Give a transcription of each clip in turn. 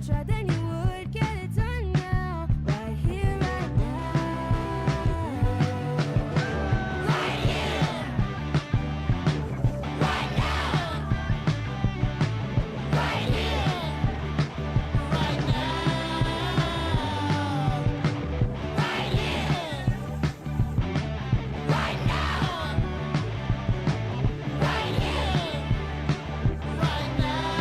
tried, then you would get it done now. Right here, right now. Right here. Right now. Right here. Right now. Right here. Right now. Right here. Right now.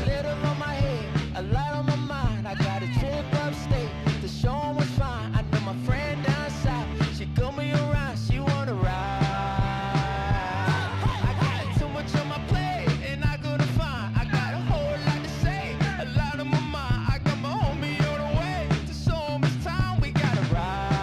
Glitter on my head, a light on my mind. I got a trip upstate to show 'em what's fine. I know my friend down south, she got me around, she wanna ride. I got too much on my plate and I gotta find. I got a whole lot to say, a lot on my mind. I got my homie on the way to show 'em it's time we gotta ride.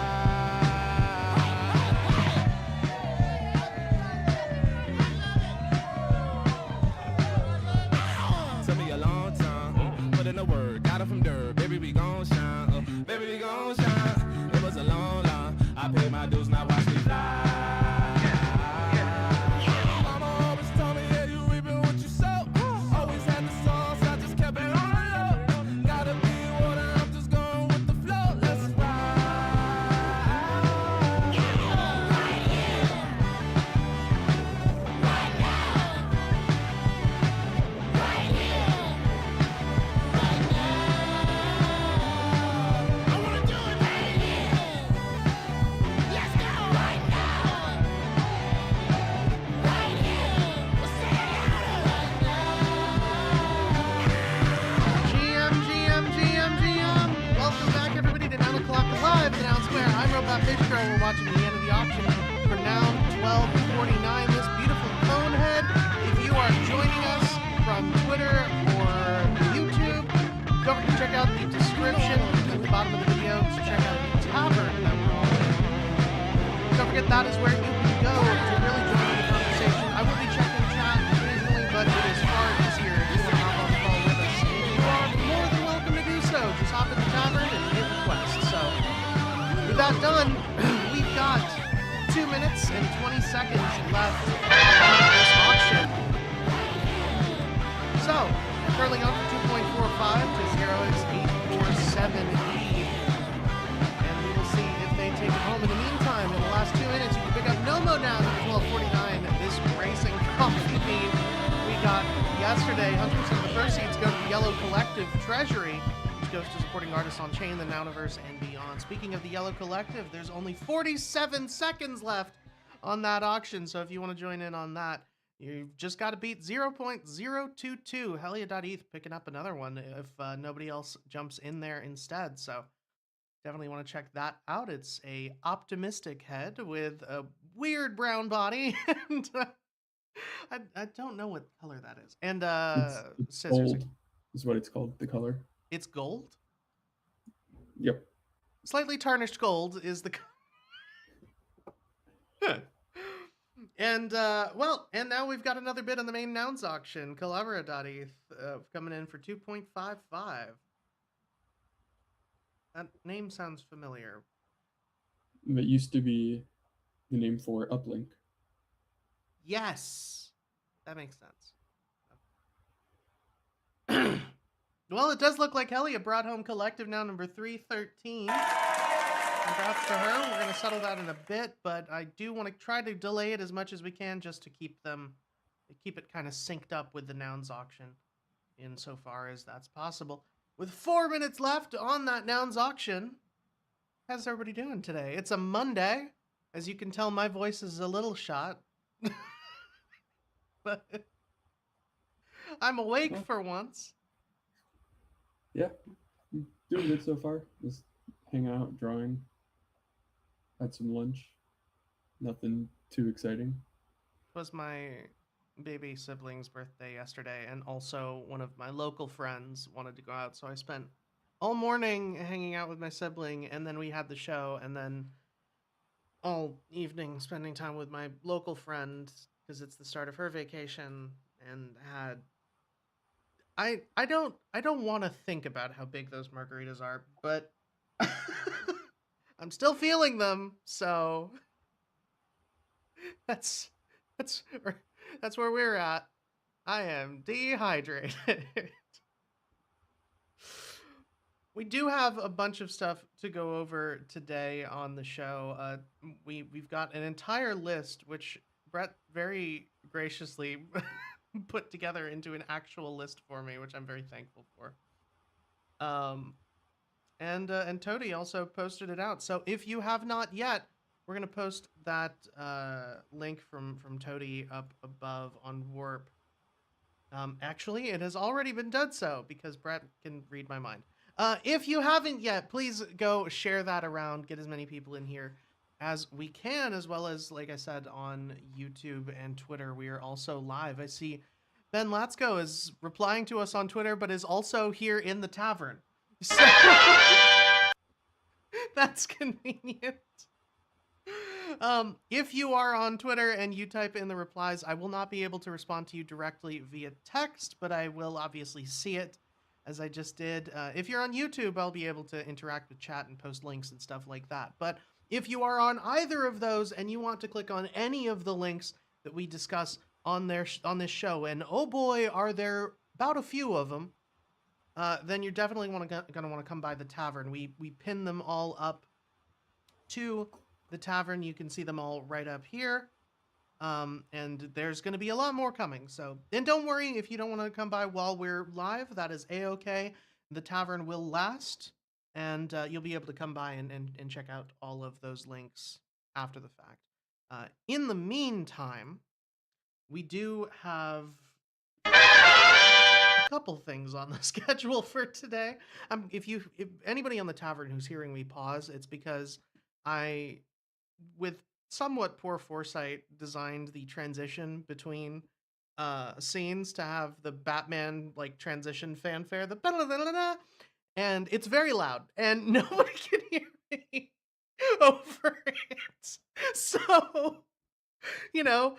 Took me a long time, put in the work, got it from dirt. Baby, we gon' shine, baby, we gon' shine. It was a long line, I paid my dues, now watch me fly. Mama always told me, yeah, you reaping what you sow. Always had the sauce, I just kept it on the low. Gotta be water, I'm just going with the flow. Let's ride. Right here. Right now. Right here. Right now. I wanna do it right here. Let's go right now. Right here. We'll say it louder. GM. Welcome back, everybody, to 9 o'clock live at the Noun Square. I'm Robot Bistro. We're watching the end of the auction for Noun 1249. This beautiful conehead. If you are joining us from Twitter or YouTube, don't forget to check out the description at the bottom of the video to check out the tavern that we're all in. Don't forget that is where you can go to really join in the conversation. I will be checking chat occasionally, but it is far easier if you want to hop on the call with us. You are more than welcome to do so. Just hop in the tavern and hit request. So, with that done, we've got 2 minutes and 20 seconds left on this auction. So, currently on for 2.45 to 0x847E. And we will see if they take it home. In the meantime, in the last 2 minutes, you can pick up Nomo now at 1249. This racing coffee bean we got yesterday. 100% of the proceeds go to the Yellow Collective Treasury, which goes to supporting artists on chain, the Nouniverse, and beyond. Speaking of the Yellow Collective, there's only 47 seconds left on that auction. So if you want to join in on that, you've just got to beat 0.022. Helia.eth picking up another one if nobody else jumps in there instead. So definitely want to check that out. It's a optimistic head with a weird brown body. And I don't know what color that is. And It's scissors. gold is what it's called, the color. It's gold? Yep. Slightly tarnished gold is the And and now we've got another bid on the main nouns auction. Calabria.eth coming in for 2.55. That name sounds familiar. That used to be the name for Uplink. Yes, that makes sense. Well, it does look like Helia brought home collective now number 313. Congrats to her. We're going to settle that in a bit, but I do want to try to delay it as much as we can just to keep it kind of synced up with the nouns auction insofar as that's possible. With 4 minutes left on that nouns auction, how's everybody doing today? It's a Monday. As you can tell, my voice is a little shot. But I'm awake for once. Yeah. Doing good so far. Just hanging out, drawing. Had some lunch. Nothing too exciting. It was my baby sibling's birthday yesterday, and also one of my local friends wanted to go out, so I spent all morning hanging out with my sibling, and then we had the show, and then all evening spending time with my local friend because it's the start of her vacation, and had I don't want to think about how big those margaritas are, but I'm still feeling them, so that's where we're at. I am dehydrated. We do have a bunch of stuff to go over today on the show. We've got an entire list, which Brett very graciously put together into an actual list for me, which I'm very thankful for. And Toady also posted it out. So if you have not yet, we're gonna post that link from Toady up above on Warp. Actually, it has already been done so because Brett can read my mind. If you haven't yet, please go share that around. Get as many people in here as we can, as well as, like I said, on YouTube and Twitter. We are also live. I see Ben Latsko is replying to us on Twitter, but is also here in the tavern. So that's convenient. If you are on Twitter and you type in the replies, I will not be able to respond to you directly via text, but I will obviously see it as I just did. If you're on YouTube, I'll be able to interact with chat and post links and stuff like that. But if you are on either of those and you want to click on any of the links that we discuss on on this show, and oh boy, are there about a few of them, then you're definitely going to want to come by the tavern. We pin them all up to the tavern. You can see them all right up here. And there's going to be a lot more coming. So, and don't worry if you don't want to come by while we're live. That is a-okay. The tavern will last, and you'll be able to come by and check out all of those links after the fact. In the meantime, we do have a couple things on the schedule for today. If anybody on the tavern who's hearing me pause, it's because I, with somewhat poor foresight, designed the transition between scenes to have the Batman like transition fanfare, the ba-da-da-da-da, and it's very loud, and nobody can hear me over it. So, you know,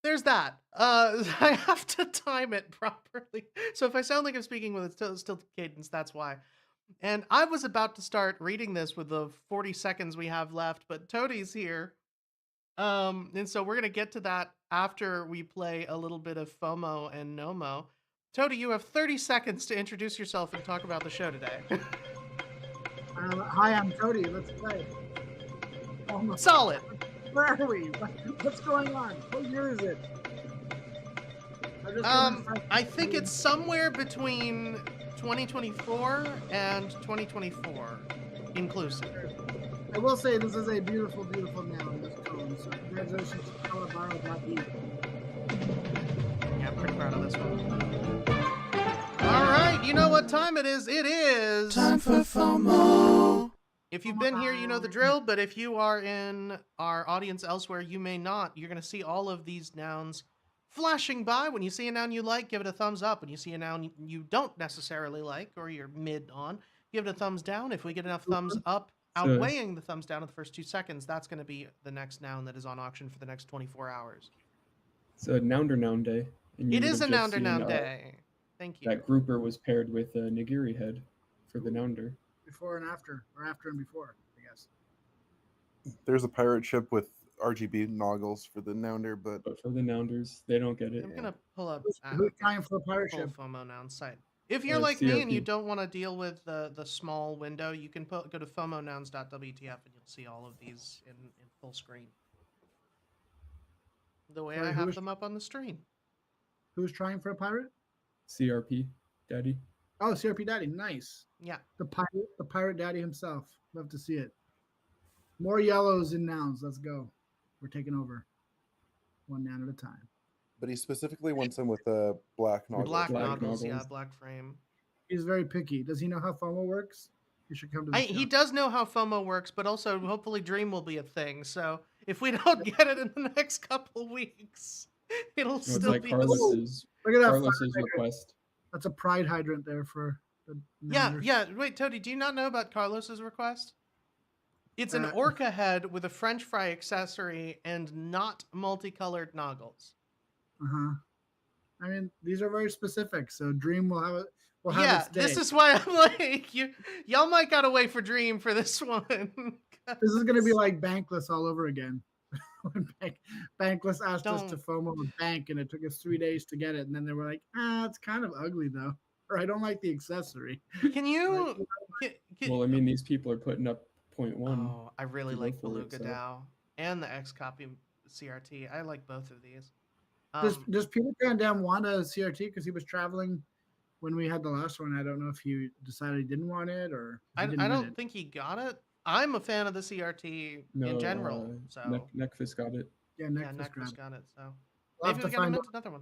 there's that. I have to time it properly. So if I sound like I'm speaking with a still cadence, that's why. And I was about to start reading this with the 40 seconds we have left, but Toadie's here. And so we're gonna get to that after we play a little bit of FOMO and NOMO. Toadie, you have 30 seconds to introduce yourself and talk about the show today. Hi, I'm Cody. Let's play. Solid. Where are we? What's going on? What year is it? I think it's somewhere between 2024 and 2024, inclusive. I will say this is a beautiful, beautiful noun. This cone. So congratulations to Colorado.e. Yeah, I'm pretty proud of this one. All right, you know what time it is. It is Time for FOMO. If you've been here, you know the drill, but if you are in our audience elsewhere, you may not. You're going to see all of these nouns flashing by. When you see a noun you like, give it a thumbs up. When you see a noun you don't necessarily like, or you're mid on, give it a thumbs down. If we get enough thumbs up outweighing the thumbs down in the first 2 seconds, that's going to be the next noun that is on auction for the next 24 hours. It's a Nounder Noun Day. And It is a Nounder Noun Day. Thank you. That grouper was paired with a Nigiri head for the Nounder. Before and after, or after and before, I guess. There's a pirate ship with RGB noggles for the Nounder, but for the Nounders, they don't get it. I'm going to pull up Who's trying for a pirate full ship? FOMO noun site. If you're like me and you CRP. don't want to deal with the small window, you can go to FOMOnouns.wtf and you'll see all of these in full screen. The way Sorry, I have them up on the screen. Who's trying for a pirate? CRP, Daddy. Oh, CRP Daddy, nice. Yeah. The pirate daddy himself. Love to see it. More yellows in nouns. Let's go. We're taking over. One noun at a time. but he specifically wants him with a black noggles. Black Black noggles, yeah, noggles. black frame. He's very picky. Does he know how FOMO works? He should come to the show. He does know how FOMO works, but also hopefully Dream will be a thing. So if we don't get it in the next couple weeks, it'll It's still like be. Carlos's, Look at that. Carlos's request. That's a pride hydrant there for the Yeah, Nouners. yeah. Wait, Toady, do you not know about Carlos's request? It's an Uh, orca head with a French fry accessory and not multicolored noggles. Uh-huh. I mean, these are very specific, so Dream will have it. Will have Yeah, its day. this is why I'm like, y'all might gotta wait for Dream for this one. This is gonna be like Bankless all over again. When Bankless asked us to Don't. FOMO a bank, and it took us 3 days to get it, and then they were like, it's kind of ugly though, or I don't like the accessory. Can you Well, I mean, these people are putting up 0.1. Oh, I really to go like for it, Beluga so- DAO and the X copy CRT. I like both of these. Does Peter Pan Dam want a CRT because he was traveling when we had the last one? I don't know if he decided he didn't want it or he I didn't win don't it. think he got it. I'm a fan of the CRT No, in general. So Neckfist got it. Yeah, yeah, Neckfist grabbed Neckfist it. got it. So We'll maybe have we to get him find into out. another one.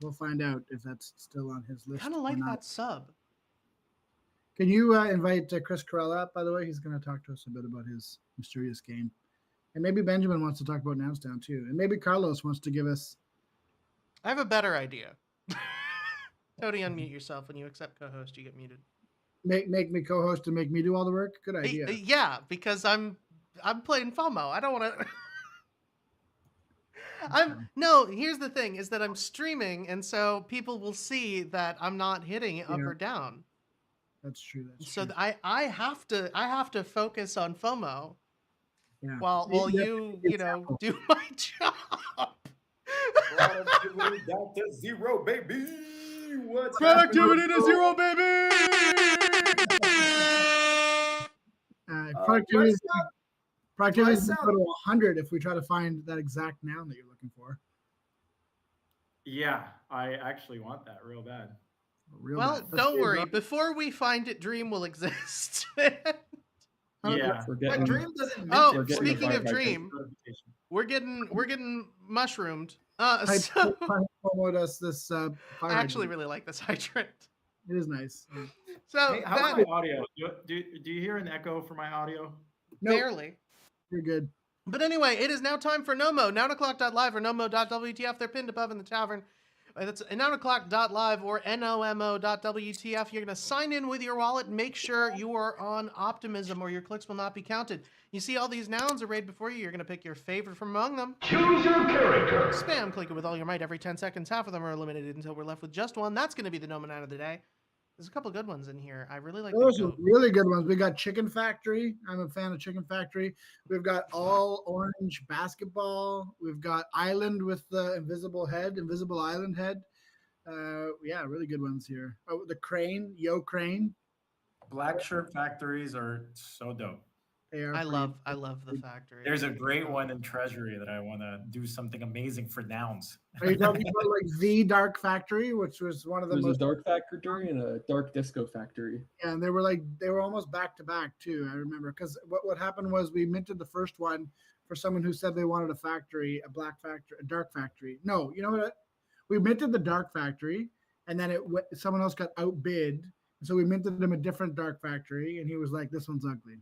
We'll find out if that's still on his list. Kind of or like not. that sub. Can you invite Chris Carell up, by the way? He's going to talk to us a bit about his mysterious game. And maybe Benjamin wants to talk about Nounstown too. And maybe Carlos wants to give us. I have a better idea. Cody, unmute yourself. When you accept co-host, you get muted. Make me co-host and make me do all the work. Good idea. Yeah, because I'm playing FOMO. I don't want to. No. Here's the thing: is that I'm streaming, and so people will see that I'm not hitting it up Yeah. or down. That's true. That's So true. I have to focus on FOMO Yeah. while Yeah, you example. do my job. Productivity down to zero, baby. What's Productivity to zero, baby. Productivity is What's going up? to go to 100 if we try to find that exact noun that you're looking for. Yeah, I actually want that real bad. Real Well, bad. Let's don't see, worry. Rob. Before we find it, Dream will exist. Yeah, Forgetting- but Dream doesn't. mint Oh, it for Forgetting you. speaking of about Dream, Notification. we're getting mushroomed. Type So promote us this. I fire actually hydrant. really like this hydrant. It is nice. So Hey, how's that my audio? Do you hear an echo for my audio? Nope, barely. you're good. But anyway, it is now time for Nomo. 9o'clock.live or Nomo.wtf. They're pinned above in the tavern. That's 9o'clock.live or NOMO.wtf. You're going to sign in with your wallet and make sure you are on Optimism or your clicks will not be counted. You see all these nouns arrayed before you. You're going to pick your favorite from among them. Choose your character. Spam click it with all your might every 10 seconds. Half of them are eliminated until we're left with just one. That's going to be the Nomo 9 of the day. There's a couple good ones in here. I really like Those the are goat. really good ones. We got Chicken Factory. I'm a fan of Chicken Factory. We've got All Orange Basketball. We've got Island with the invisible island head. Yeah, really good ones here. Oh, the Crane, Yo Crane. Black shirt factories are so dope. They are I pretty- love the factory. There's a great one in Treasury that I want to do something amazing for nouns. Are you talking about like the Dark Factory, which was one of the There's a most? dark factory and a dark disco factory. Yeah, and they were almost back to back too. I remember because what happened was we minted the first one for someone who said they wanted a factory, a black factory, a dark factory. No, you know what? We minted the dark factory, and then someone else got outbid, and so we minted him a different dark factory, and he was like, "This one's ugly."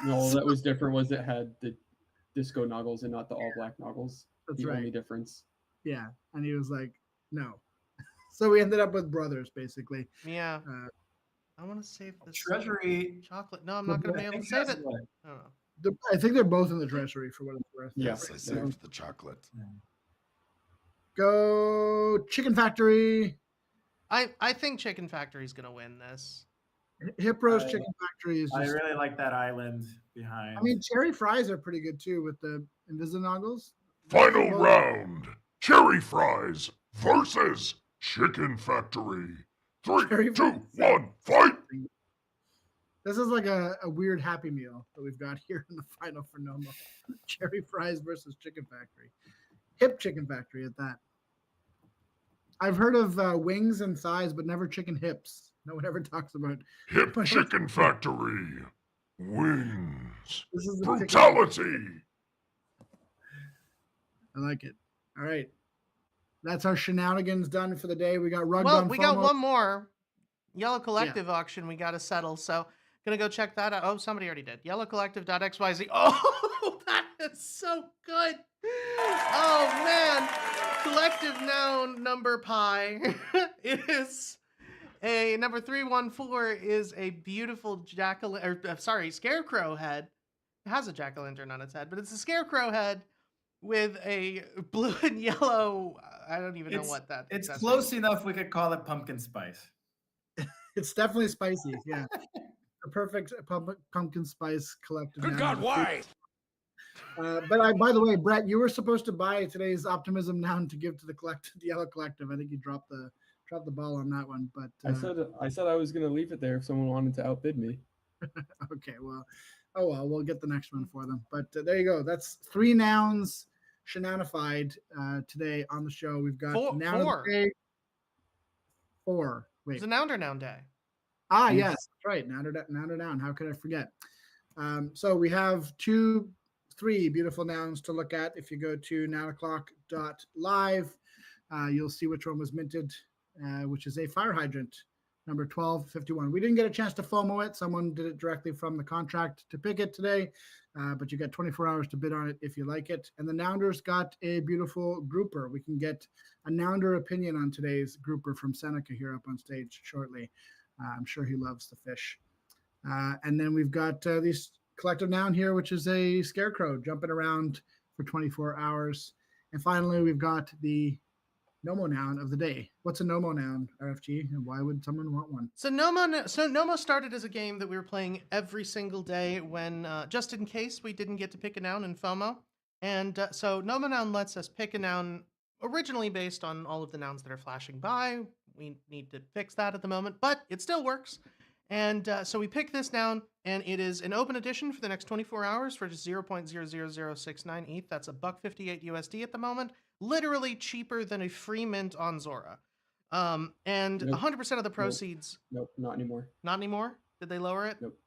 All that was different was it had the disco noggles and not the all black noggles. That's the right. only difference. Yeah, and he was like, "No." So we ended up with brothers, basically. Yeah. Uh, I want to save this Treasury. chocolate. No, I'm not going to be able to save it. I don't know. I think they're both in the treasury for what it's worth. Yes, I saved the chocolate. Go Chicken Factory. I think Chicken Factory is going to win this. Hip Roast I- Chicken Factory is I just. really like that island behind. I mean, cherry fries are pretty good too with the Invisinoggles. Final round. Cherry fries versus Chicken Factory. Cherry 3, 2, fries. 1, fight! This is like a weird Happy Meal that we've got here in the final for Nomo. Cherry fries versus Chicken Factory. Hip Chicken Factory at that. I've heard of wings and thighs, but never chicken hips. No one ever talks about. Hip Chicken Factory wins. This is the chicken- Brutality. I like it. All right. That's our shenanigans done for the day. We got rugged Well, on we got FOMO. one more. Yellow Collective auction we got to settle. So going to go check that out. Oh, somebody already did. Yellowcollective.xyz. Oh, that is so good. Oh, man. Collective noun number pi is a number 314 is a beautiful scarecrow head. It has a jack-o'-lantern on its head, but it's a scarecrow head with a blue and yellow. I don't even know what that. It's that's close enough. We could call it pumpkin spice. It's definitely spicy. Yeah. The perfect pumpkin spice collective. Good noun. God, why? By the way, Brett, you were supposed to buy today's optimism noun to give to the Yellow Collective. I think you dropped the ball on that one. But I said I was gonna leave it there if someone wanted to outbid me. okay, well, oh well, we'll get the next one for them. But there you go. That's 3 nouns shenanified today on the show. We've got noun of the day. 4. Wait, It's a noun or noun day. Ah, yes, that's right. Noun or noun. How could I forget? So we have 3 beautiful nouns to look at. If you go to nouno'clock.live, you'll see which one was minted, which is a fire hydrant, number 1251. We didn't get a chance to FOMO it. Someone did it directly from the contract to pick it today, but you got 24 hours to bid on it if you like it. And the Nounders got a beautiful grouper. We can get a Nounder opinion on today's grouper from Seneca here up on stage shortly. I'm sure he loves the fish. And then we've got this collective noun here, which is a scarecrow jumping around for 24 hours. And finally, we've got the Nomo noun of the day. What's a Nomo noun, RFG, and why would someone want one? So Nomo started as a game that we were playing every single day when, just in case we didn't get to pick a noun in FOMO. And so Nomo noun lets us pick a noun originally based on all of the nouns that are flashing by. We need to fix that at the moment, but it still works. And so we pick this noun, and it is an open edition for the next 24 hours for just 0.00069 ETH. That's $1.58 USD at the moment. Literally cheaper than a free mint on Zora. And Nope. 100% of the proceeds... Nope, not anymore. Not anymore? Did they lower it? Nope.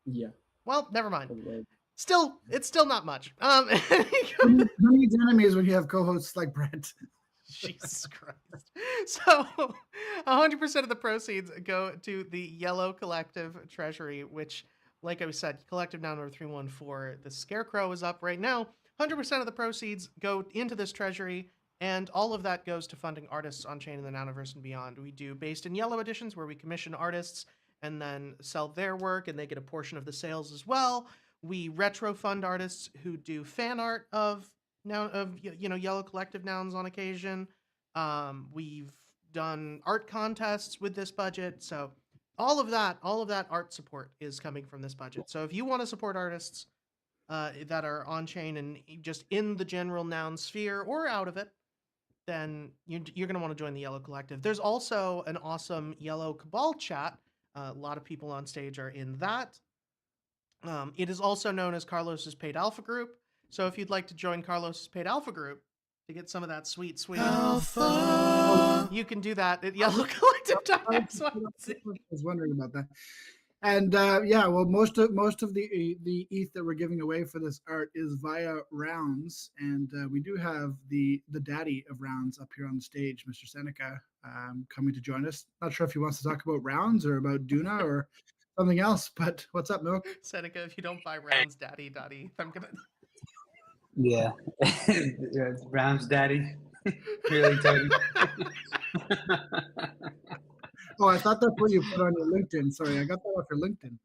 Yeah. Well, never mind. Okay. Still, it's still not much. Who needs enemies when you have co-hosts like Brett? Jesus Christ. So 100% of the proceeds go to the Yellow Collective Treasury, which, like I said, collective noun number 314, the Scarecrow is up right now. 100% of the proceeds go into this treasury, and all of that goes to funding artists on chain in the Nouniverse and beyond. We do based in yellow editions where we commission artists and then sell their work, and they get a portion of the sales as well. We retro fund artists who do fan art of Yellow Collective nouns on occasion. We've done art contests with this budget, so all of that art support is coming from this budget. So if you want to support artists that are on chain and just in the general noun sphere or out of it, then you're going to want to join the Yellow Collective. There's also an awesome Yellow Cabal chat. A lot of people on stage are in that. It is also known as Carlos's Paid Alpha Group. So if you'd like to join Carlos's Paid Alpha Group to get some of that sweet alpha, you can do that at yellowcollective.xyz. I was wondering about that. And well, most of the ETH that we're giving away for this art is via rounds, and we do have the daddy of rounds up here on the stage, Mr. Seneca, coming to join us. Not sure if he wants to talk about rounds or about Duna or something else, but what's up, Milk? Seneca, if you don't buy rounds, daddy, I'm gonna. Yeah, Rams daddy, really Tony. Oh, I thought that's what you put on your LinkedIn. Sorry, I got that off your LinkedIn.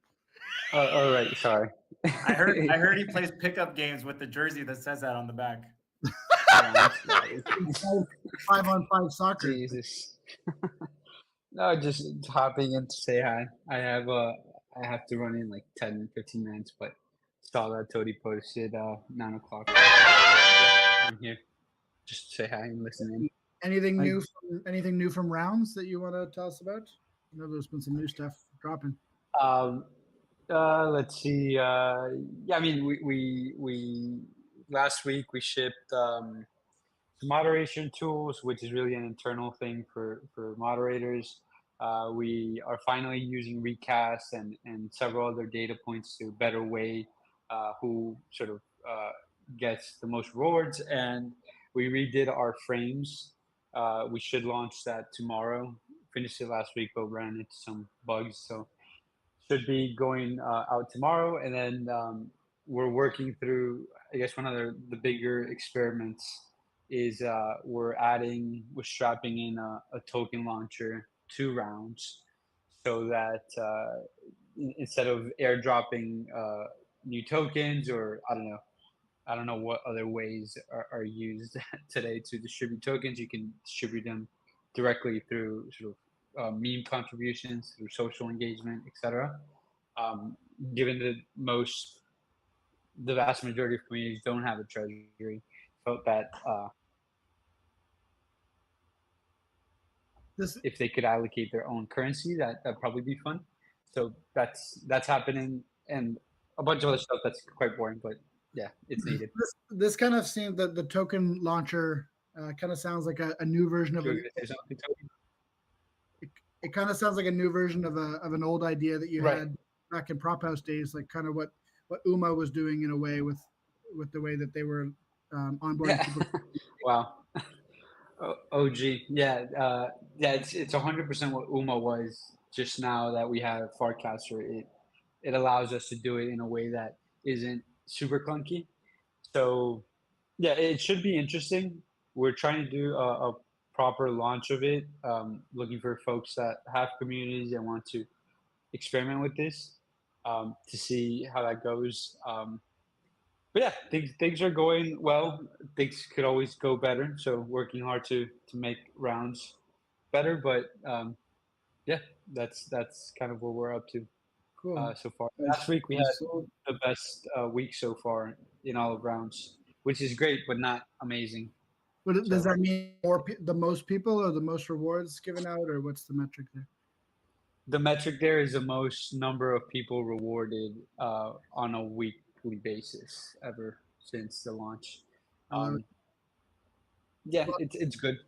Oh, all right, sorry. I heard he plays pickup games with the jersey that says that on the back. 5-on-5 soccer. Jesus. No, just hopping in to say hi. I have to run in like 10, 15 minutes, but saw that Tony posted 9 o'clock. Yeah, I'm here. Just say hi and listen in. Anything new from rounds that you want to tell us about? I know there's been some new stuff dropping. Let's see. Yeah, I mean, we last week we shipped some moderation tools, which is really an internal thing for moderators. We are finally using Recast and several other data points to better weigh who sort of gets the most rewards. And we redid our frames. We should launch that tomorrow. Finished it last week, but ran into some bugs, so should be going out tomorrow. And then we're working through, I guess, one of the bigger experiments is we're strapping in a token launcher to rounds, so that instead of airdropping new tokens, or I don't know what other ways are used today to distribute tokens. You can distribute them directly through sort of meme contributions, through social engagement, etc. Given the most the vast majority of communities don't have a treasury. Felt that This if they could allocate their own currency, that'd probably be fun. So that's happening, and a bunch of other stuff that's quite boring, but yeah, it's needed. this kind of seems that the token launcher kind of sounds like a new version of Sure, an, you gonna say something, Toby? it kind of sounds like a new version of an old idea that you Right. had back in prop house days, like kind of what UMA was doing in a way with the way that they were onboarding Yeah. people. Wow. OG. Yeah. Yeah. It's 100% what UMA was. Just now that we have Farcaster, it allows us to do it in a way that isn't super clunky. So yeah, it should be interesting. We're trying to do a proper launch of it. Looking for folks that have communities and want to experiment with this to see how that goes. But yeah, things are going well. Things could always go better. So working hard to make rounds better. But yeah, that's kind of what we're up to Cool. so far. I, Last week we I had saw the best week so far in all of rounds, which is great, but not amazing. What does So that mean? The most people or the most rewards given out, or what's the metric there? the metric there is the most number of people rewarded on a weekly basis ever since the launch. Yeah, it's good.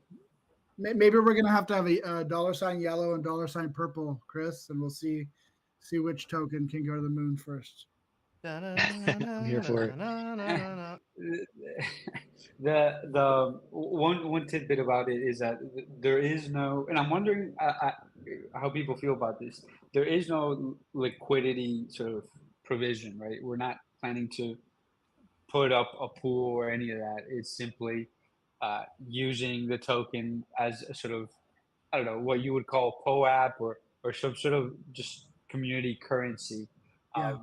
Maybe we're gonna have to have a $ yellow and $ purple, Chris, and we'll see which token can go to the moon first. I'm here for it. The one tidbit about it is that there is no, and I'm wondering how people feel about this. There is no liquidity sort of provision, right? We're not planning to put up a pool or any of that. It's simply using the token as a sort of, I don't know, what you would call POAP or some sort of just community currency. Yeah.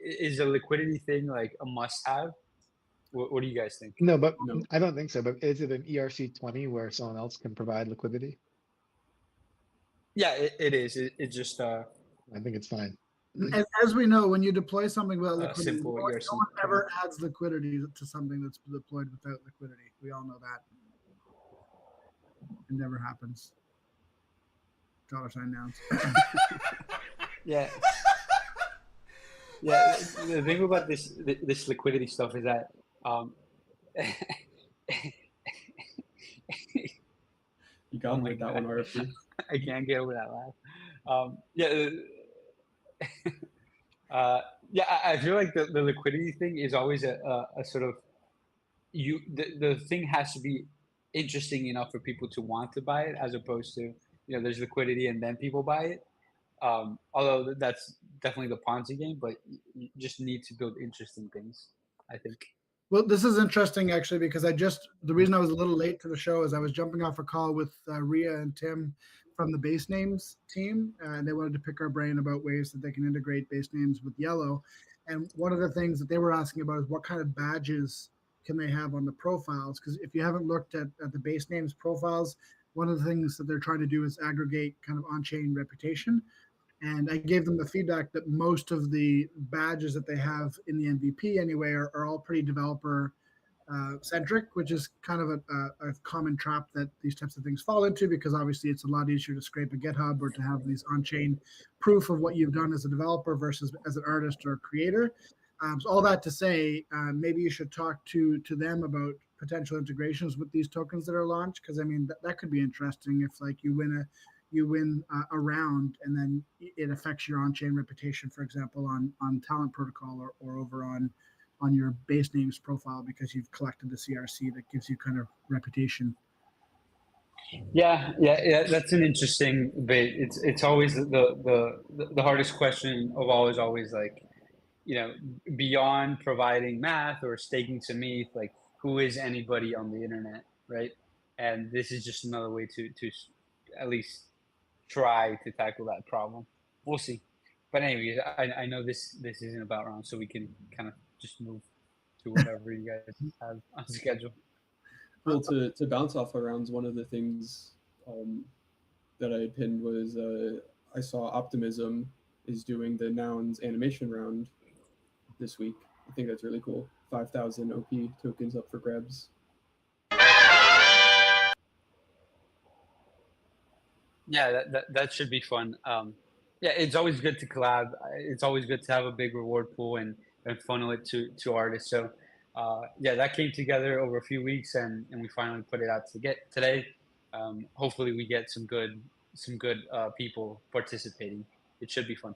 Is a liquidity thing like a must-have? What do you guys think? No, but no. I don't think so. But is it an ERC20 where someone else can provide liquidity? Yeah, it is. It just I think it's fine. As we know, when you deploy something without liquidity, simple no one ERC ever adds liquidity to something that's deployed without liquidity. We all know that. It never happens. $ nouns. yeah. Yeah, the thing about this liquidity stuff is that You got me with that one, RFP. I can't get over that laugh. Yeah, I feel like the liquidity thing is always a sort of the thing has to be interesting enough for people to want to buy it, as opposed to there's liquidity and then people buy it. Although that's definitely the Ponzi game, but you just need to build interesting things, I think. Well, this is interesting actually because the reason I was a little late to the show is I was jumping off a call with Ria and Tim from the base names team, and they wanted to pick our brain about ways that they can integrate base names with Yellow. And one of the things that they were asking about is what kind of badges can they have on the profiles? Because if you haven't looked at the base names profiles, one of the things that they're trying to do is aggregate kind of on-chain reputation. And I gave them the feedback that most of the badges that they have in the MVP anyway are all pretty developer centric, which is kind of a common trap that these types of things fall into, because obviously it's a lot easier to scrape a GitHub or to have these on-chain proof of what you've done as a developer versus as an artist or creator. So all that to say, maybe you should talk to them about potential integrations with these tokens that are launched, because I mean that could be interesting if like you win a round and then it affects your on-chain reputation, for example, on Talent Protocol or over on your base names profile, because you've collected the CRC that gives you kind of reputation. Yeah, that's an interesting bit. It's always the hardest question of all is always like, beyond providing math or staking some ETH, like who is anybody on the internet, right? And this is just another way to at least try to tackle that problem. We'll see. But anyways, I know this isn't about rounds, so we can kind of just move to whatever you guys have on schedule. Well, to bounce off of rounds, one of the things that I pinned was I saw Optimism is doing the Nouns animation round, this week. I think that's really cool. 5,000 OP tokens up for grabs. Yeah, that should be fun. Yeah, it's always good to collab. It's always good to have a big reward pool and funnel it to artists. So yeah, that came together over a few weeks, and we finally put it out to get today. Hopefully, we get some good people participating. It should be fun.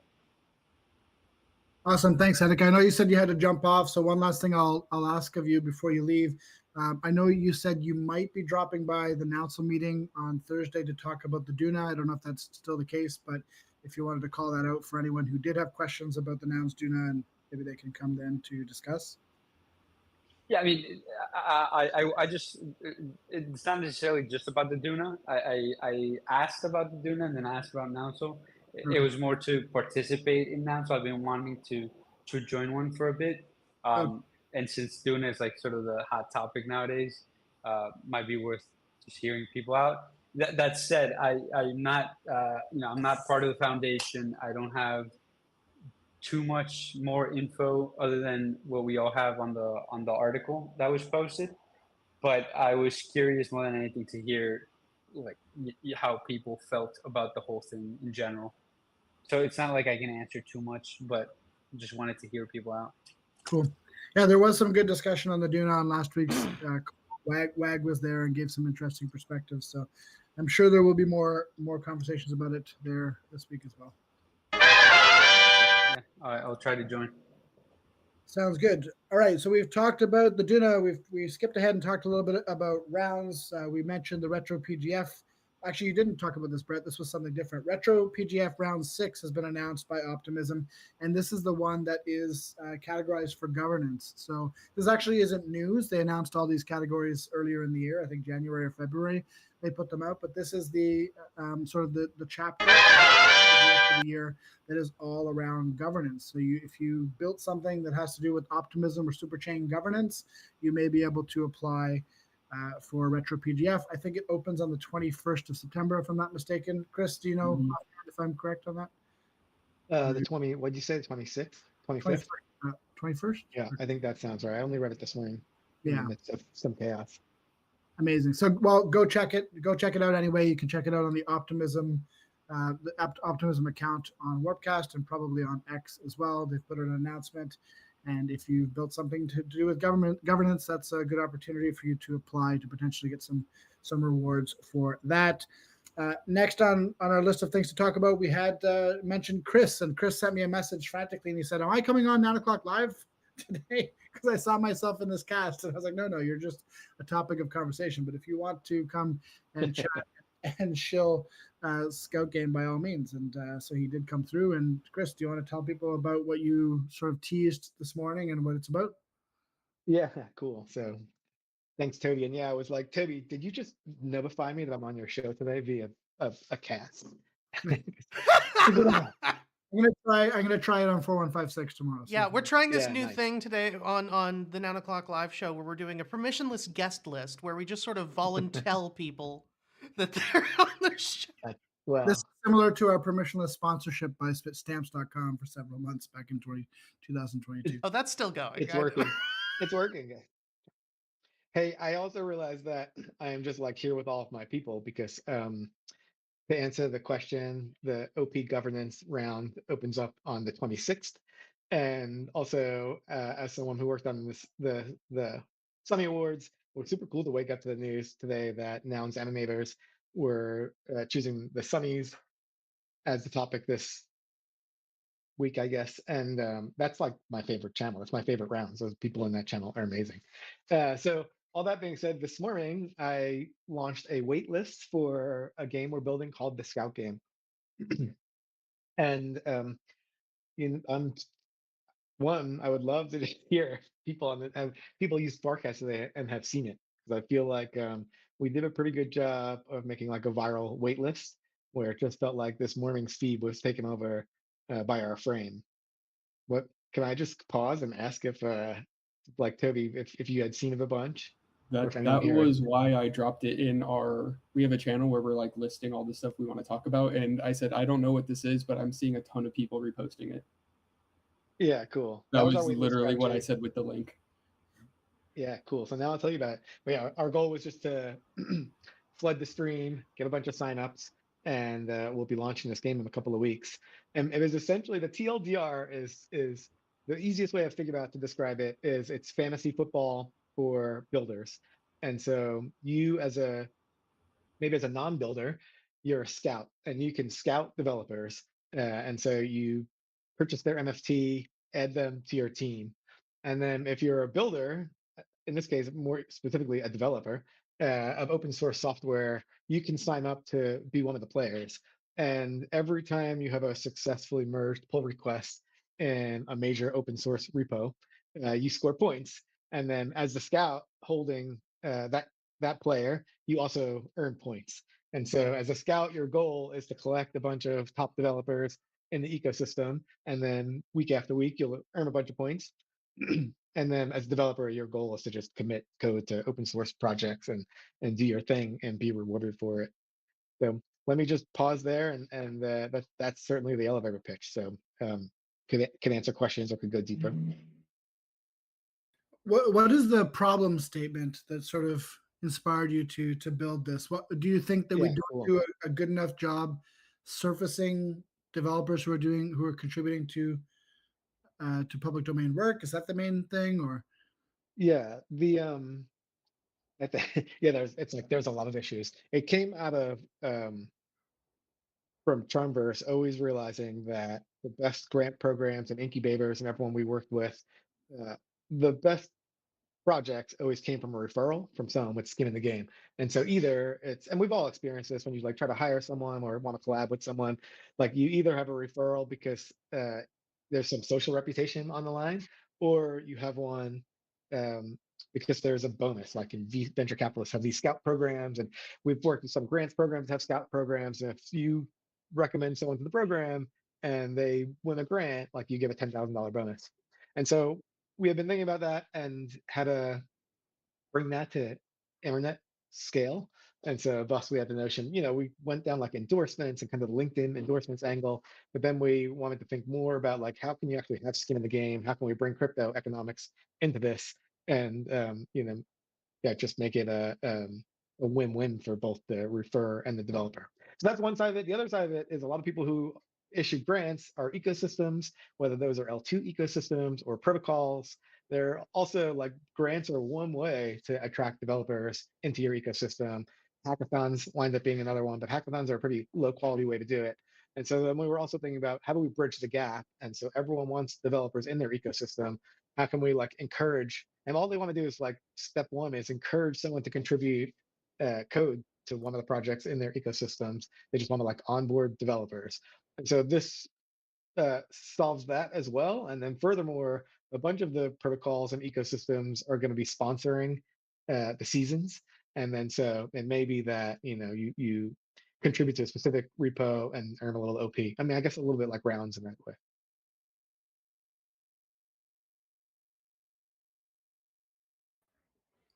Awesome. Thanks, Hedek. I know you said you had to jump off. So one last thing I'll ask of you before you leave. I know you said you might be dropping by the council meeting on Thursday to talk about the Duna. I don't know if that's still the case, but if you wanted to call that out for anyone who did have questions about the Nouns Duna, and maybe they can come then to discuss. Yeah, I mean, I just it's not necessarily just about the Duna. I asked about the Duna and then asked about Nouncil. It was more to participate in Nouncil. I've been wanting to join one for a bit, and since Duna is like sort of the hot topic nowadays, might be worth just hearing people out. That said, I'm not I'm not part of the foundation. I don't have too much more info other than what we all have on the article that was posted. But I was curious more than anything to hear like how people felt about the whole thing in general. So it's not like I can answer too much, but just wanted to hear people out. Cool. Yeah, there was some good discussion on the Duna on last week's. Wag was there and gave some interesting perspectives. So I'm sure there will be more conversations about it there this week as well. Yeah, I'll try to join. Sounds good. All right, so we've talked about the Duna. We skipped ahead and talked a little bit about rounds. We mentioned the Retro PGF. Actually, you didn't talk about this, Brett. This was something different. Retro PGF Round 6 has been announced by Optimism, and this is the one that is categorized for governance. So this actually isn't news. They announced all these categories earlier in the year, I think January or February. They put them out, but this is the sort of the chapter for the year that is all around governance. So if you built something that has to do with Optimism or Superchain governance, you may be able to apply for Retro PGF. I think it opens on the 21st of September, if I'm not mistaken. Chris, do you know if I'm correct on that? The 20, what'd you say, the 26th? 25th? 21st? Yeah, I think that sounds right. I only read it this morning. Yeah. In the midst of some chaos. Amazing. So, well, go check it. Go check it out anyway. You can check it out on the Optimism account on Warpcast and probably on X as well. They've put an announcement. And if you've built something to do with governance, that's a good opportunity for you to apply to potentially get some rewards for that. Next on our list of things to talk about, we had mentioned Chris, and Chris sent me a message frantically, and he said, "Am I coming on 9 o'clock live today?" Because I saw myself in this cast, and I was like, "No, you're just a topic of conversation. But if you want to come and chat and shill Scout Game, by all means." And so he did come through. And Chris, do you want to tell people about what you sort of teased this morning and what it's about? Yeah, cool. So thanks, Toby. And yeah, I was like, Toby, did you just notify me that I'm on your show today via a cast? I'm gonna try it on 4156 tomorrow. Yeah, we're trying this new thing today on the 9 o'clock live show where we're doing a permissionless guest list where we just sort of volunteer people that they're on the show. Well, this is similar to our permissionless sponsorship by stamps.com for several months back in 2022. Oh, that's still going. It's working. It's working. Hey, I also realized that I am just like here with all of my people because to answer the question, the OP governance round opens up on the 26th. And also, as someone who worked on the Sunny Awards, it was super cool to wake up to the news today that Nouns animators were choosing the Sunnies as the topic this week, I guess. And that's like my favorite channel. It's my favorite rounds. Those people in that channel are amazing. So all that being said, this morning I launched a wait list for a game we're building called the Scout Game. And I would love to hear people on it, have people use Sparkcast today and have seen it, because I feel like we did a pretty good job of making like a viral wait list where it just felt like this morning's feed was taken over by our frame. What can I just pause and ask if like Toby, if you had seen it a bunch? That was why I dropped it in we have a channel where we're like listing all the stuff we want to talk about. And I said, I don't know what this is, but I'm seeing a ton of people reposting it. Yeah, cool. That was was our waitlist literally what I strategy. said with the link. Yeah, cool. So now I'll tell you about it. But yeah, our goal was just to flood the stream, get a bunch of signups, and we'll be launching this game in a couple of weeks. And it is essentially the TLDR is the easiest way I've figured out to describe it is it's fantasy football for builders. And so you as a maybe as a non-builder, you're a scout and you can scout developers. And so you purchase their MFT, add them to your team. And then if you're a builder, in this case, more specifically a developer of open source software, you can sign up to be one of the players. And every time you have a successfully merged pull request in a major open source repo, you score points. And then as the scout holding that player, you also earn points. And so as a scout, your goal is to collect a bunch of top developers in the ecosystem. And then week after week, you'll earn a bunch of points. And then as a developer, your goal is to just commit code to open source projects and do your thing and be rewarded for it. So let me just pause there, and that's certainly the elevator pitch. So could answer questions or could go deeper. What is the problem statement that sort of inspired you to build this? What do you think that we Yeah, don't cool. do a good enough job surfacing developers who are contributing to public domain work? Is that the main thing, or Yeah, yeah, there's a lot of issues. It came out of from Charmverse always realizing that the best grant programs and incubators and everyone we worked with, uh, the best projects always came from a referral from someone with skin in the game. And so either it's, and we've all experienced this when you like try to hire someone or want to collab with someone, like you either have a referral because there's some social reputation on the line, or you have one um, because there's a bonus. Like venture capitalists have these scout programs, and we've worked with some grants programs that have scout programs. And if you recommend someone to the program and they win a grant, like you give a $10,000 bonus. And so we have been thinking about that and how to bring that to internet scale. And so thus we had the notion, we went down like endorsements and kind of the LinkedIn endorsements angle, but then we wanted to think more about like, how can you actually have skin in the game? How can we bring crypto economics into this? And, yeah, just make it a win-win for both the refer and the developer. So that's one side of it. The other side of it is a lot of people who issue grants are ecosystems, whether those are L2 ecosystems or protocols. They're also like grants are one way to attract developers into your ecosystem. Hackathons wind up being another one, but hackathons are a pretty low quality way to do it. And so then we were also thinking about how do we bridge the gap? And so everyone wants developers in their ecosystem. How can we like encourage? And all they want to do is like step one is encourage someone to contribute code to one of the projects in their ecosystems. They just want to like onboard developers. And so this solves that as well. And then furthermore, a bunch of the protocols and ecosystems are going to be sponsoring the seasons. And then so it may be that you contribute to a specific repo and earn a little OP. I mean, I guess a little bit like rounds in that way.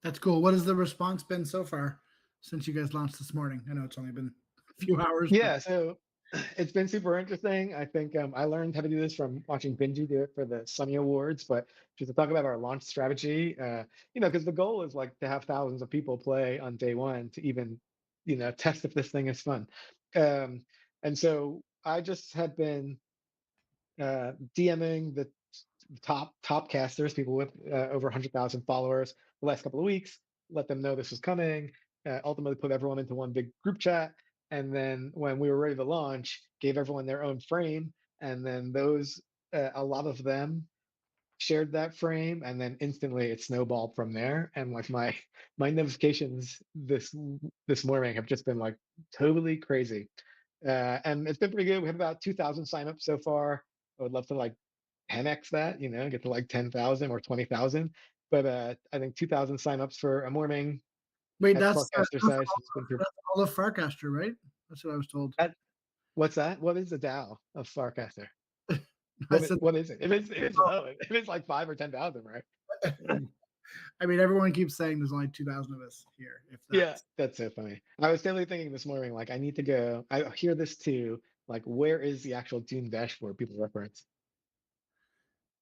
that's cool? What has the response been so far since you guys launched this morning? I know it's only been a few hours. Yeah, so it's been super interesting. I think I learned how to do this from watching Benji do it for the Sunny Awards, but just to talk about our launch strategy, because the goal is like to have thousands of people play on day one to even, test if this thing is fun. And so I just have been DMing the top casters, people with over 100,000 followers, the last couple of weeks, let them know this was coming. Ultimately, put everyone into one big group chat, and then when we were ready to launch, gave everyone their own frame, and then those a lot of them shared that frame, and then instantly it snowballed from there. And like my notifications this morning have just been like totally crazy, and it's been pretty good. We have about 2,000 signups so far. I would love to like 10x that, get to like 10,000 or 20,000. But I think 2,000 signups for a morning Wait, at Farcaster size. It's been that's all of Farcaster, right? That's what I was told. What's that? What is the DAO of Farcaster? I said, What is it? If it's low, if it's like 5 or 10,000, right? I mean, everyone keeps saying there's only 2,000 of us here. If Yeah, that's so funny. I was totally thinking this morning, like I need to go. I hear this too. Like, where is the actual Dune dashboard people reference?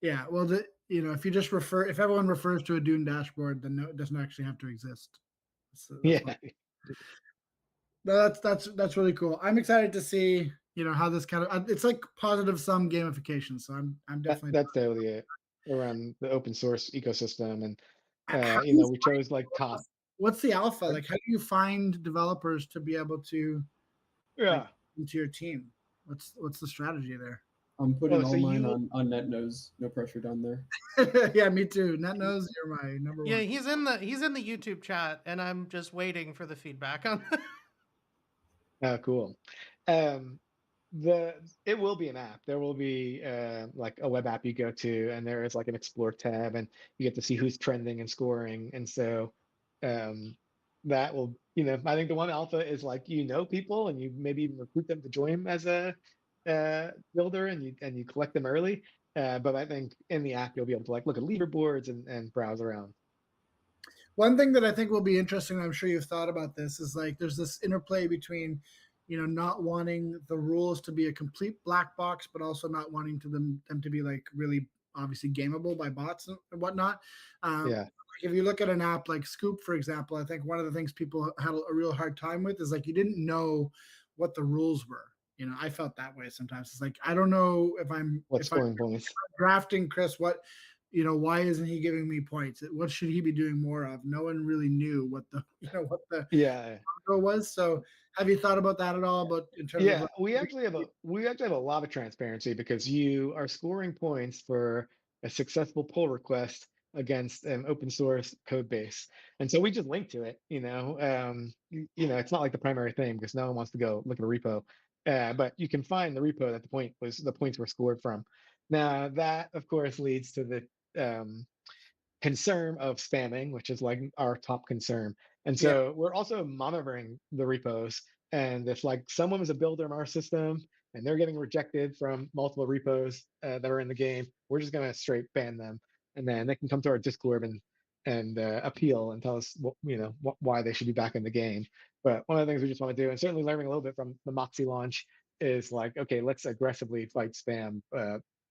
Yeah, well, if you just if everyone refers to a Dune dashboard, then no, it doesn't actually have to exist. So that's Yeah. no, that's really cool. I'm excited to see how this kind of it's like positive sum gamification. So I'm definitely. That's totally it around the open source ecosystem. And, How do you we chose like top. what's the alpha Pardon? like? How do you find developers to be able to like Yeah. into your team? What's the strategy there? I'm putting Oh, so all mine you, on NetNose. No pressure down there. Yeah, me too. Net knows you're my number Yeah, one. he's in the YouTube chat, and I'm just waiting for the feedback on. oh, cool. Um, it will be an app. There will be like a web app you go to, and there is like an explore tab, and you get to see who's trending and scoring. And so um, that will, I think the one alpha is like people, and you maybe even recruit them to join as a builder, and you collect them early. But I think in the app you'll be able to like look at leaderboards and browse around. One thing that I think will be interesting, I'm sure you've thought about this, is like there's this interplay between, not wanting the rules to be a complete black box, but also not wanting them to be like really obviously gameable by bots and whatnot. Yeah. If you look at an app like Scoop, for example, I think one of the things people had a real hard time with is like you didn't know what the rules were. I felt that way sometimes. It's like I don't know if I'm Scoring points? drafting Chris, why isn't he giving me points? What should he be doing more of? No one really knew what the Yeah. goal was. So have you thought about that at all? But in terms of Yeah, we actually have a lot of transparency because you are scoring points for a successful pull request against an open source code base. And so we just link to it, it's not like the primary thing because no one wants to go look at a repo. But you can find the repo that the points were scored from. Now that of course leads to the concern of spamming, which is like our top concern. And Yeah. so we're also monitoring the repos. And if like someone is a builder in our system and they're getting rejected from multiple repos that are in the game, we're just going to straight ban them. And then they can come to our Discord and appeal and tell us why they should be back in the game. But one of the things we just want to do, and certainly learning a little bit from the Moxie launch, is like, okay, let's aggressively fight spam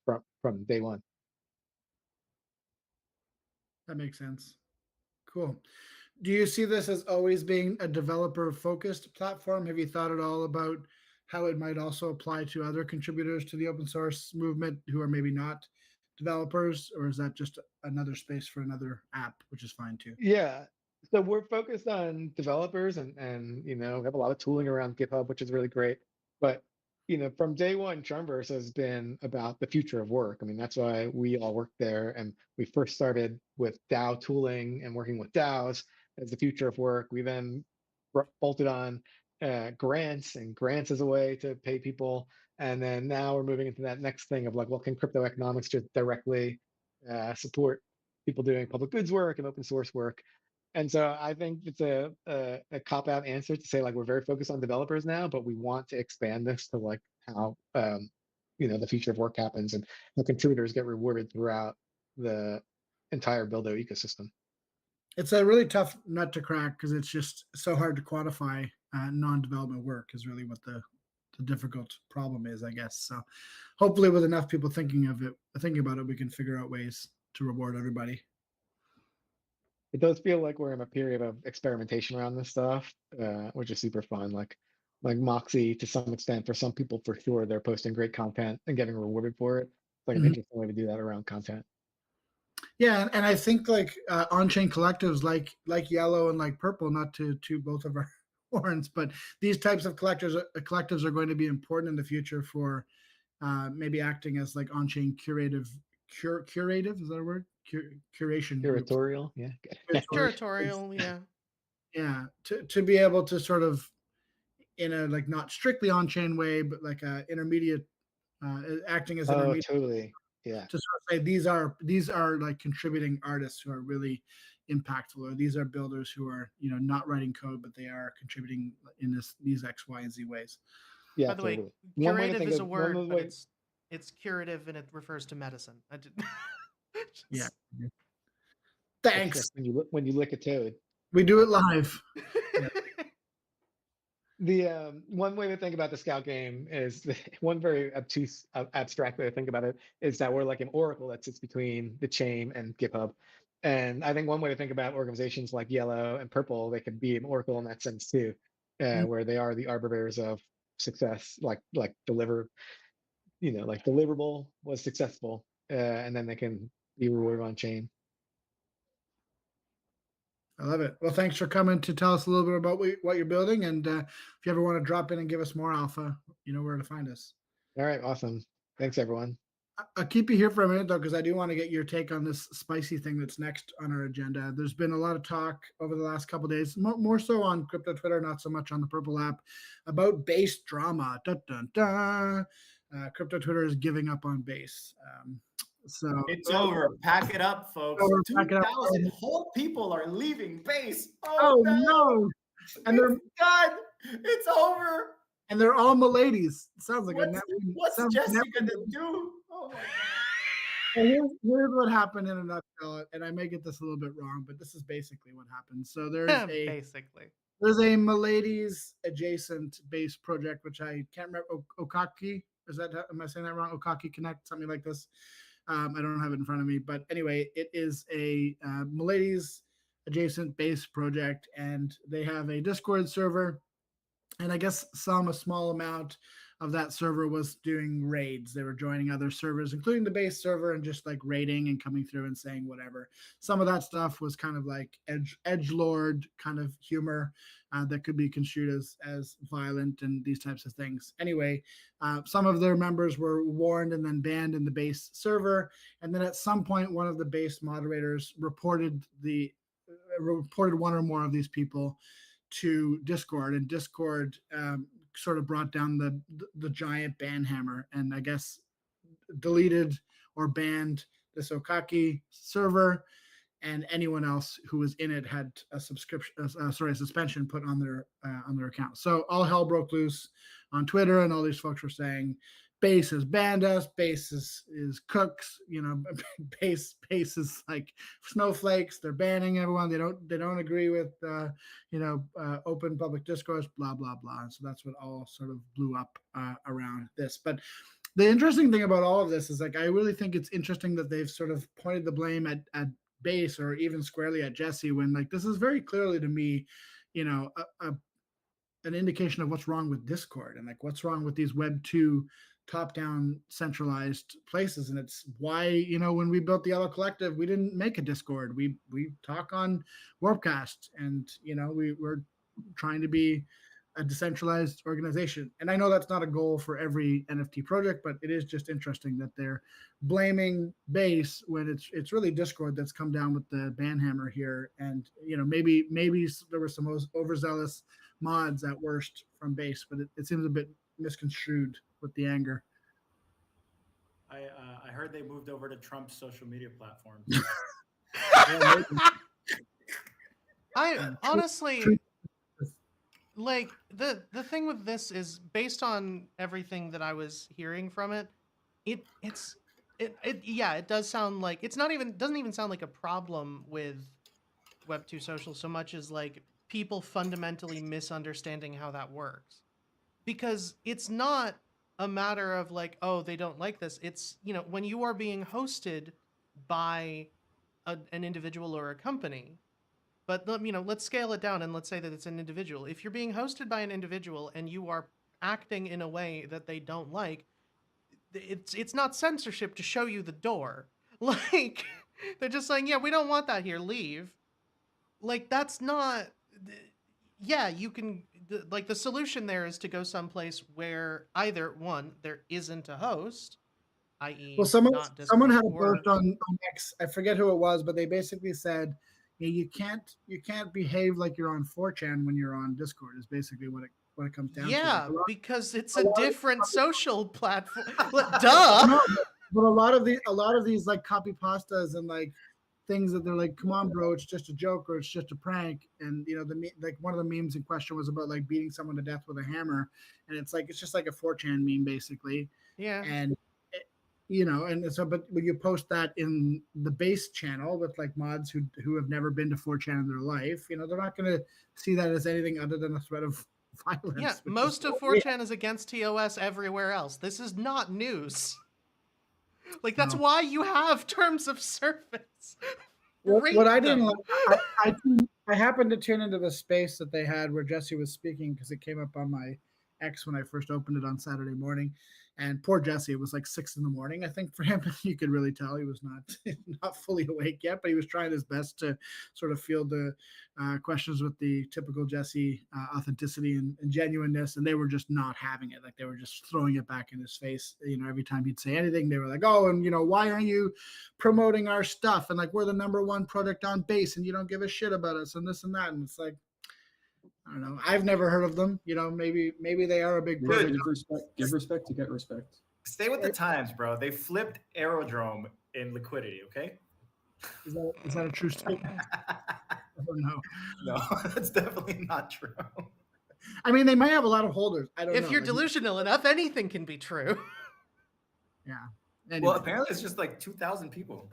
from day one. That makes sense. Cool. Do you see this as always being a developer focused platform? Have you thought at all about how it might also apply to other contributors to the open source movement who are maybe not developers, or is that just another space for another app, which is fine too? Yeah. So we're focused on developers and we have a lot of tooling around GitHub, which is really great. But from day one, Charmverse has been about the future of work. I mean, that's why we all work there. And we first started with DAO tooling and working with DAOs as the future of work. We then bolted on grants, and grants as a way to pay people. And then now we're moving into that next thing of like, well, can crypto economics just directly support people doing public goods work and open source work? And so I think it's a cop out answer to say like we're very focused on developers now, but we want to expand this to like how the future of work happens and how contributors get rewarded throughout the entire Buildo ecosystem. It's a really tough nut to crack because it's just so hard to quantify non-development work is really what the difficult problem is, I guess. So hopefully with enough people thinking about it, we can figure out ways to reward everybody. It does feel like we're in a period of experimentation around this stuff, which is super fun. Like Moxie, to some extent, for some people, for sure, they're posting great content and getting rewarded for it. It's like an interesting way to do that around content. Yeah, and I think like on-chain collectives like Yellow and like Purple, not to both of our horns, but these types of collectives are going to be important in the future for maybe acting as like on-chain curative, is that a word? Curation groups. Curatorial, yeah. Curatorial, yeah. Yeah, to be able to sort of in a like not strictly on-chain way, but like a intermediate, acting as intermediate. Totally. Yeah. To sort of say these are like contributing artists who are really impactful, or these are builders who are not writing code, but they are contributing in these X, Y, and Z ways. Yeah. By the way, curative is a word, but it's curative and it refers to medicine. I did. Yeah. Thanks. When you lick a toad. We do it live. Yeah. one way to think about the Scout game is one very obtuse, abstract way to think about it is that we're like an oracle that sits between the chain and GitHub. And I think one way to think about organizations like Yellow and Purple, they could be an oracle in that sense too, where they are the arbiters of success, like like deliverable was successful, and then they can be rewarded on chain. I love it. Well, thanks for coming to tell us a little bit about what you're building. And if you ever want to drop in and give us more alpha, you know where to find us. All right, awesome. Thanks, everyone. I'll keep you here for a minute, though, because I do want to get your take on this spicy thing that's next on our agenda. There's been a lot of talk over the last couple of days, more so on crypto Twitter, not so much on the Purple app, about base drama. Dun, dun, dun. Crypto Twitter is giving up on base. So it's over. Pack it up, folks. 2,000 whole people are leaving base. Oh no! And they're done. It's over. And they're all miladies. Sounds like what's Jesse gonna do? Oh my god. And here's what happened in a nutshell, and I may get this a little bit wrong, but this is basically what happened. So there's there's a miladies adjacent base project, which I can't remember. Okaki, am I saying that wrong? Okaki Connect, something like this. I don't have it in front of me, but anyway, it is a miladies adjacent base project, and they have a Discord server. And I guess a small amount of that server was doing raids. They were joining other servers, including the base server, and just like raiding and coming through and saying whatever. Some of that stuff was kind of like edgelord kind of humor that could be construed as violent and these types of things. Anyway, some of their members were warned and then banned in the base server. And then at some point, one of the base moderators reported one or more of these people to Discord, and Discord sort of brought down the giant ban hammer, and I guess deleted or banned this Okaki server, and anyone else who was in it had a suspension put on their account. So all hell broke loose on Twitter, and all these folks were saying, Base has banned us. Base is cooks. Base is like snowflakes. They're banning everyone. They don't agree with open public discourse. Blah blah blah. And so that's what all sort of blew up around this. But the interesting thing about all of this is, like, I really think it's interesting that they've sort of pointed the blame at Base, or even squarely at Jesse, when, like, this is very clearly to me, an indication of what's wrong with Discord, and like what's wrong with these Web 2 top-down centralized places. And it's why, when we built the Yellow Collective, we didn't make a Discord. We talk on Warpcast, and we're trying to be a decentralized organization. And I know that's not a goal for every NFT project, but it is just interesting that they're blaming Base when it's really Discord that's come down with the ban hammer here. And maybe there were some overzealous mods at worst from Base, but it seems a bit misconstrued with the anger. I heard they moved over to Trump's social media platform. I honestly, like, the thing with this is, based on everything that I was hearing from it, it does sound like doesn't even sound like a problem with Web 2 social so much as like people fundamentally misunderstanding how that works. Because it's not a matter of like, oh, they don't like this. It's, when you are being hosted by an individual or a company, but let's scale it down and let's say that it's an individual. If you're being hosted by an individual and you are acting in a way that they don't like, it's not censorship to show you the door. Like, they're just saying, yeah, we don't want that here, leave. Like, that's not... Yeah, you can, the solution there is to go someplace where either, one, there isn't a host, i.e. Well, someone had a post on X, I forget who it was, but they basically said, you can't behave like you're on 4chan when you're on Discord, is basically what it comes down to. Yeah, because it's a different social platform. Duh. No, but a lot of these like copy pastas and like things that they're like, come on, bro, it's just a joke or it's just a prank. And like one of the memes in question was about like beating someone to death with a hammer, and it's just like a 4chan meme basically. Yeah. And and so, but when you post that in the base channel with like mods who have never been to 4chan in their life, they're not going to see that as anything other than a threat of violence. Yeah, which most is of so weird. 4chan is against TOS everywhere else. This is not news. Like, that's No. why you have terms of service. What I didn't Read like, I happened to tune into the space that they had where Jesse was speaking because it came up on my X when I first opened it on Saturday morning. And poor Jesse, it was like 6 a.m, I think, for him. You could really tell he was not fully awake yet, but he was trying his best to sort of field the questions with the typical Jesse authenticity and genuineness, and they were just not having it. Like they were just throwing it back in his face. Every time he'd say anything, they were like, "Oh, and why aren't you promoting our stuff? And like we're the number one product on base, and you don't give a shit about us, and this and that." And it's like, I don't know. I've never heard of them. Maybe they are a big product. Give respect to get respect. Stay with the times, bro. They flipped Aerodrome in liquidity, okay? Is that a true statement? I don't know. No, that's definitely not true. I mean, they might have a lot of holders. I don't know. If you're delusional enough, anything can be true. Yeah. Well, Anyway. apparently it's just like 2,000 people.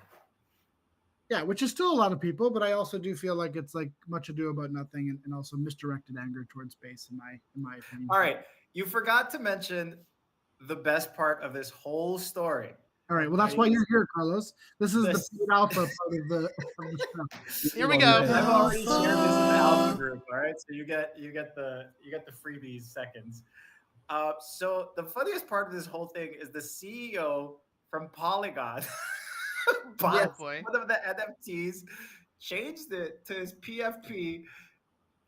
Yeah, which is still a lot of people, but I also do feel like it's like much ado about nothing and also misdirected anger towards base in my opinion. All right. You forgot to mention the best part of this whole story. All right. Well, that's why you're here, Carlos. This is the paid alpha part of the show. Here we go. I've already shared this in the alpha group. All right. So you get the freebies seconds. So the funniest part of this whole thing is the CEO from Polygon bought one of the NFTs, changed it to his PFP,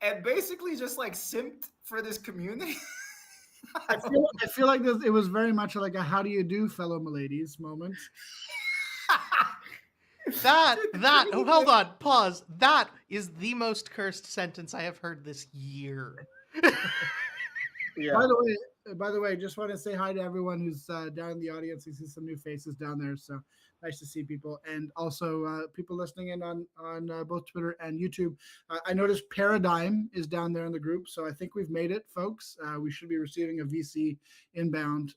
and basically just like simped for this community. I feel like it was very much like a "how do you do, fellow miladies" moment. Hold on, pause. That is the most cursed sentence I have heard this year. Yeah. By the way, just want to say hi to everyone who's down in the audience. I see some new faces down there, so nice to see people, and also people listening in on both Twitter and YouTube. I noticed Paradigm is down there in the group, so I think we've made it, folks. We should be receiving a VC inbound.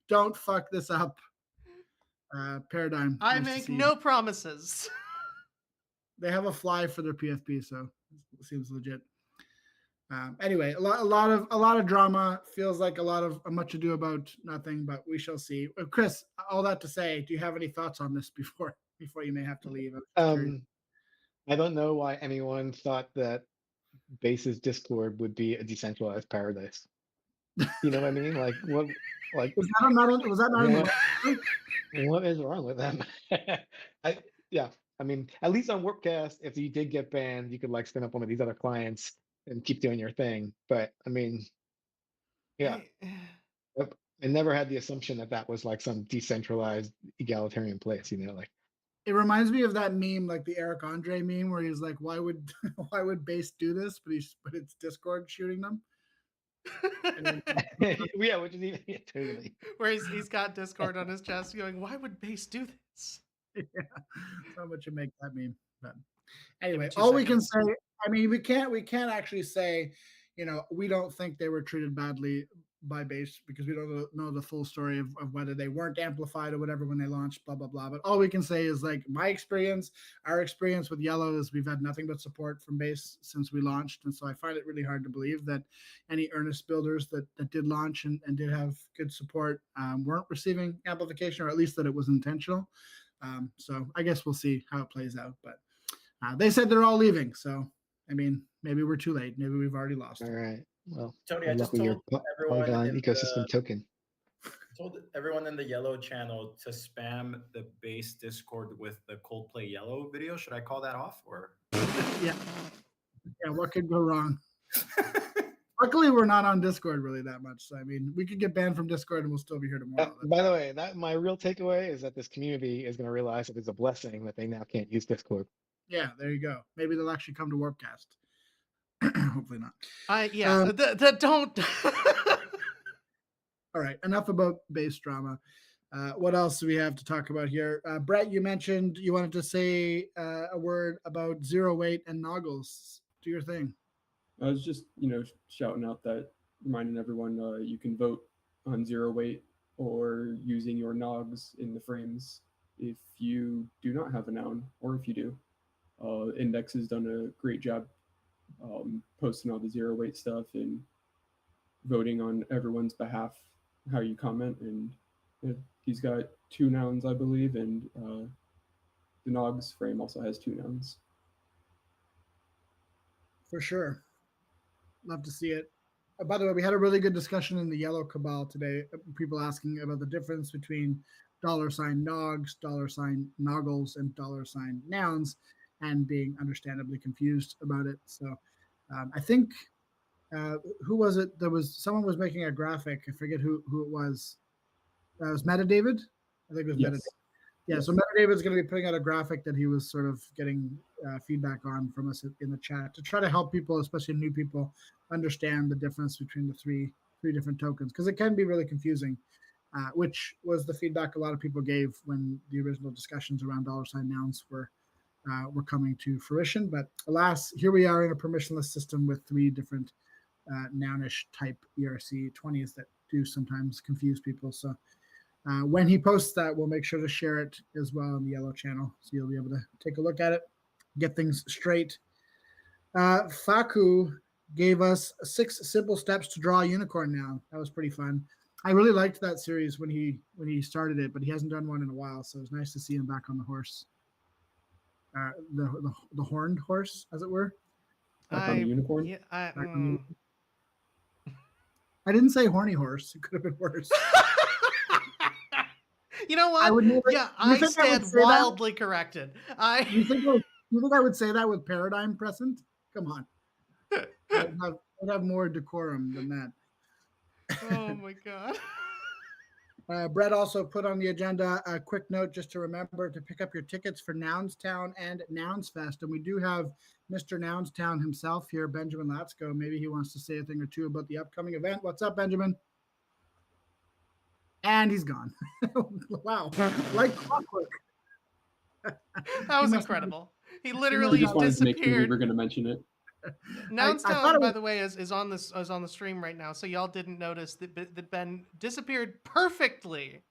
Don't fuck this up, Paradigm. I nice make no promises. They have a fly for their PFP, so it seems legit. Anyway, a lot of drama. Feels like a much ado about nothing, but we shall see. Chris, all that to say, do you have any thoughts on this before you may have to leave? I don't know why anyone thought that Base's Discord would be a decentralized paradise. You know what I mean? Like what? Like was that not? What is wrong with them? I mean, at least on Warpcast, if you did get banned, you could like spin up one of these other clients and keep doing your thing. But I mean, yeah, I never had the assumption that was like some decentralized egalitarian place, like. It reminds me of that meme, like the Eric Andre meme, where he's like, "Why would Base do this?" But it's Discord shooting them. Yeah, which is even totally. Where he's got Discord on his chest, going, "Why would Base do this?" Yeah, so much to make that meme. But anyway, all we can say, I mean, we can't actually say, we don't think they were treated badly by Base because we don't know the full story of whether they weren't amplified or whatever when they launched, blah blah blah. But all we can say is like our experience with Yellow is we've had nothing but support from Base since we launched, and so I find it really hard to believe that any earnest builders that did launch and did have good support weren't receiving amplification, or at least that it was intentional. So I guess we'll see how it plays out. But they said they're all leaving, so I mean, maybe we're too late. Maybe we've already lost. All right. Well, Tony, I just told everyone ecosystem token. Told everyone in the Yellow channel to spam the Base Discord with the Coldplay Yellow video. Should I call that off or? Yeah. What could go wrong? Luckily, we're not on Discord really that much. So I mean, we could get banned from Discord and we'll still be here tomorrow. By the way, my real takeaway is that this community is going to realize that it's a blessing that they now can't use Discord. Yeah, there you go. Maybe they'll actually come to Warpcast. Hopefully not. Don't. All right, enough about Base drama. What else do we have to talk about here? Brett, you mentioned you wanted to say a word about 08 and Noggles. Do your thing. I was just, shouting out that, reminding everyone you can vote on 08 or using your nogs in the frames if you do not have a noun, or if you do. Index has done a great job posting all the zero weight stuff and voting on everyone's behalf how you comment. And he's got 2 nouns, I believe, and the Nogs frame also has 2 nouns. For sure. Love to see it. By the way, we had a really good discussion in the Yellow Cabal today. People asking about the difference between $nogs, $noggles, and $nouns, and being understandably confused about it. So I think who was it? There was someone was making a graphic. I forget who it was. It was MetaDavid. I think it was Yes. MetaDavid. Yeah, Yes. so MetaDavid's going to be putting out a graphic that he was sort of getting feedback on from us in the chat to try to help people, especially new people, understand the difference between the three different tokens, because it can be really confusing, which was the feedback a lot of people gave when the original discussions around $nouns were coming to fruition. But alas, here we are in a permissionless system with 3 different nounish type ERC20s that do sometimes confuse people. So when he posts that, we'll make sure to share it as well on the Yellow channel, so you'll be able to take a look at it, get things straight. Faku gave us 6 simple steps to draw a unicorn noun. That was pretty fun. I really liked that series when he started it, but he hasn't done one in a while, so it was nice to see him back on the horse, the horned horse, as it were. Back on the unicorn. Yeah, I didn't say horny horse. It could have been worse. You know what? I would never, I stand wildly corrected. You think I would say that with paradigm present? Come on. I'd have more decorum than that. Oh my god. Brett also put on the agenda a quick note just to remember to pick up your tickets for Nounstown and Nouns Fest. And we do have Mr. Nounstown himself here, Benjamin Latsko. Maybe he wants to say a thing or two about the upcoming event. What's up, Benjamin? And he's gone. Wow. Like clockwork. That was incredible. He literally just wanted to make sure we disappeared. were going to mention it. Nounstown, by the way, is on the stream right now, so y'all didn't notice that Ben disappeared perfectly.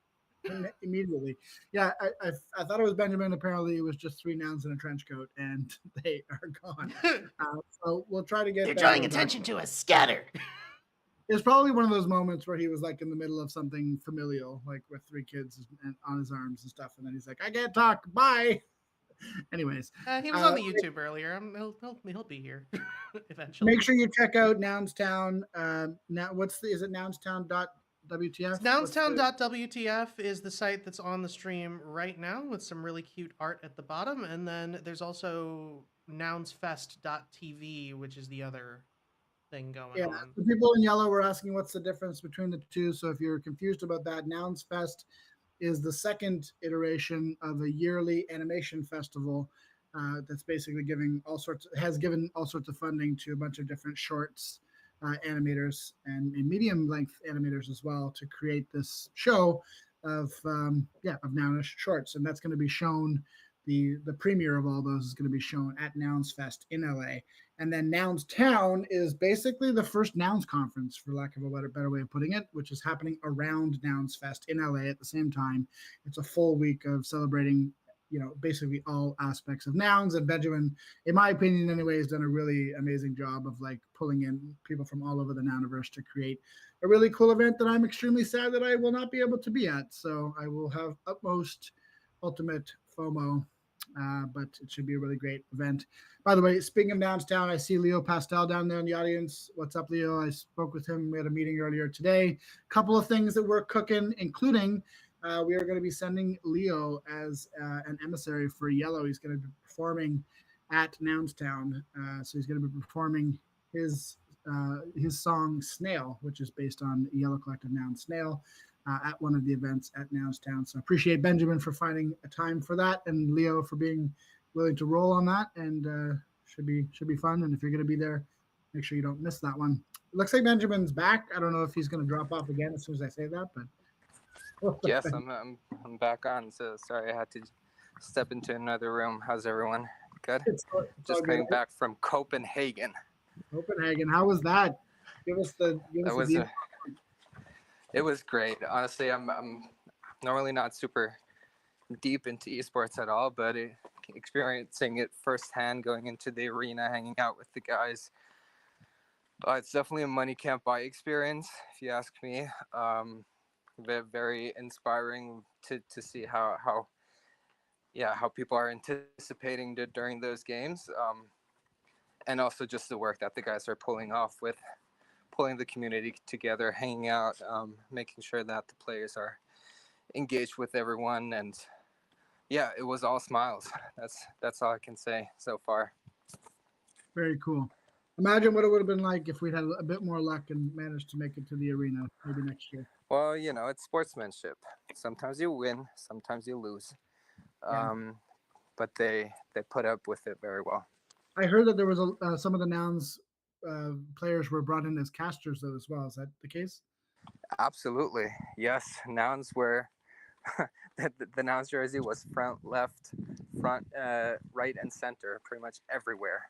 Immediately. Yeah, I thought it was Benjamin. Apparently, it was just 3 nouns in a trench coat, and they are gone. So we'll try to get. They're drawing attention to us. Scatter. It's probably one of those moments where he was like in the middle of something familial, like with 3 kids and on his arms and stuff, and then he's like, "I can't talk. Bye." Anyways, he was on the YouTube earlier. He'll be here eventually. Make sure you check out Nounstown. Now, is it Nounstown.wtf? Nounstown.wtf is the site that's on the stream right now with some really cute art at the bottom, and then there's also nounsfest.tv, which is the other thing going on. The people in yellow were asking what's the difference between the two. So if you're confused about that, Nouns Fest is the second iteration of a yearly animation festival that's basically given all sorts of funding to a bunch of different shorts animators and medium length animators as well to create this show of Nounish shorts, and that's going to be shown. The premiere of all those is going to be shown at Nouns Fest in LA. And then Nounstown is basically the first Nouns conference, for lack of a better way of putting it, which is happening around Nouns Fest in LA at the same time. It's a full week of celebrating, basically all aspects of nouns. And Benjamin, in my opinion anyway, has done a really amazing job of like pulling in people from all over the Nouniverse to create a really cool event that I'm extremely sad that I will not be able to be at. So I will have ultimate FOMO. But it should be a really great event. By the way, speaking of Nounstown, I see Leo Pastel down there in the audience. What's up, Leo? I spoke with him. We had a meeting earlier today. A couple of things that we're cooking, including we are going to be sending Leo as an emissary for Yellow. He's going to be performing at Nounstown. So he's going to be performing his song Snail, which is based on Yellow Collective Noun Snail. At one of the events at Nounstown. So appreciate Benjamin for finding a time for that, and Leo for being willing to roll on that, and should be fun. And if you're going to be there, make sure you don't miss that one. It looks like Benjamin's back. I don't know if he's going to drop off again as soon as I say that, but yes, I'm back on. So sorry, I had to step into another room. How's everyone? Good. Just coming back from Copenhagen. Copenhagen. How was that? Give us the. It was great. Honestly, I'm normally not super deep into esports at all, but experiencing it firsthand, going into the arena, hanging out with the guys. It's definitely a money can't buy experience, if you ask me. Very inspiring to see how people are anticipating during those games, and also just the work that the guys are pulling off with pulling the community together, hanging out, making sure that the players are engaged with everyone, and yeah, it was all smiles. That's all I can say so far. Very cool. Imagine what it would have been like if we'd had a bit more luck and managed to make it to the arena maybe next year. Well, it's sportsmanship. Sometimes you win, sometimes you lose. But they put up with it very well. I heard that there was some of the Nouns players were brought in as casters though as well. Is that the case? Absolutely, yes. Nouns were the Nouns jersey was front, left, front, right, and center, pretty much everywhere.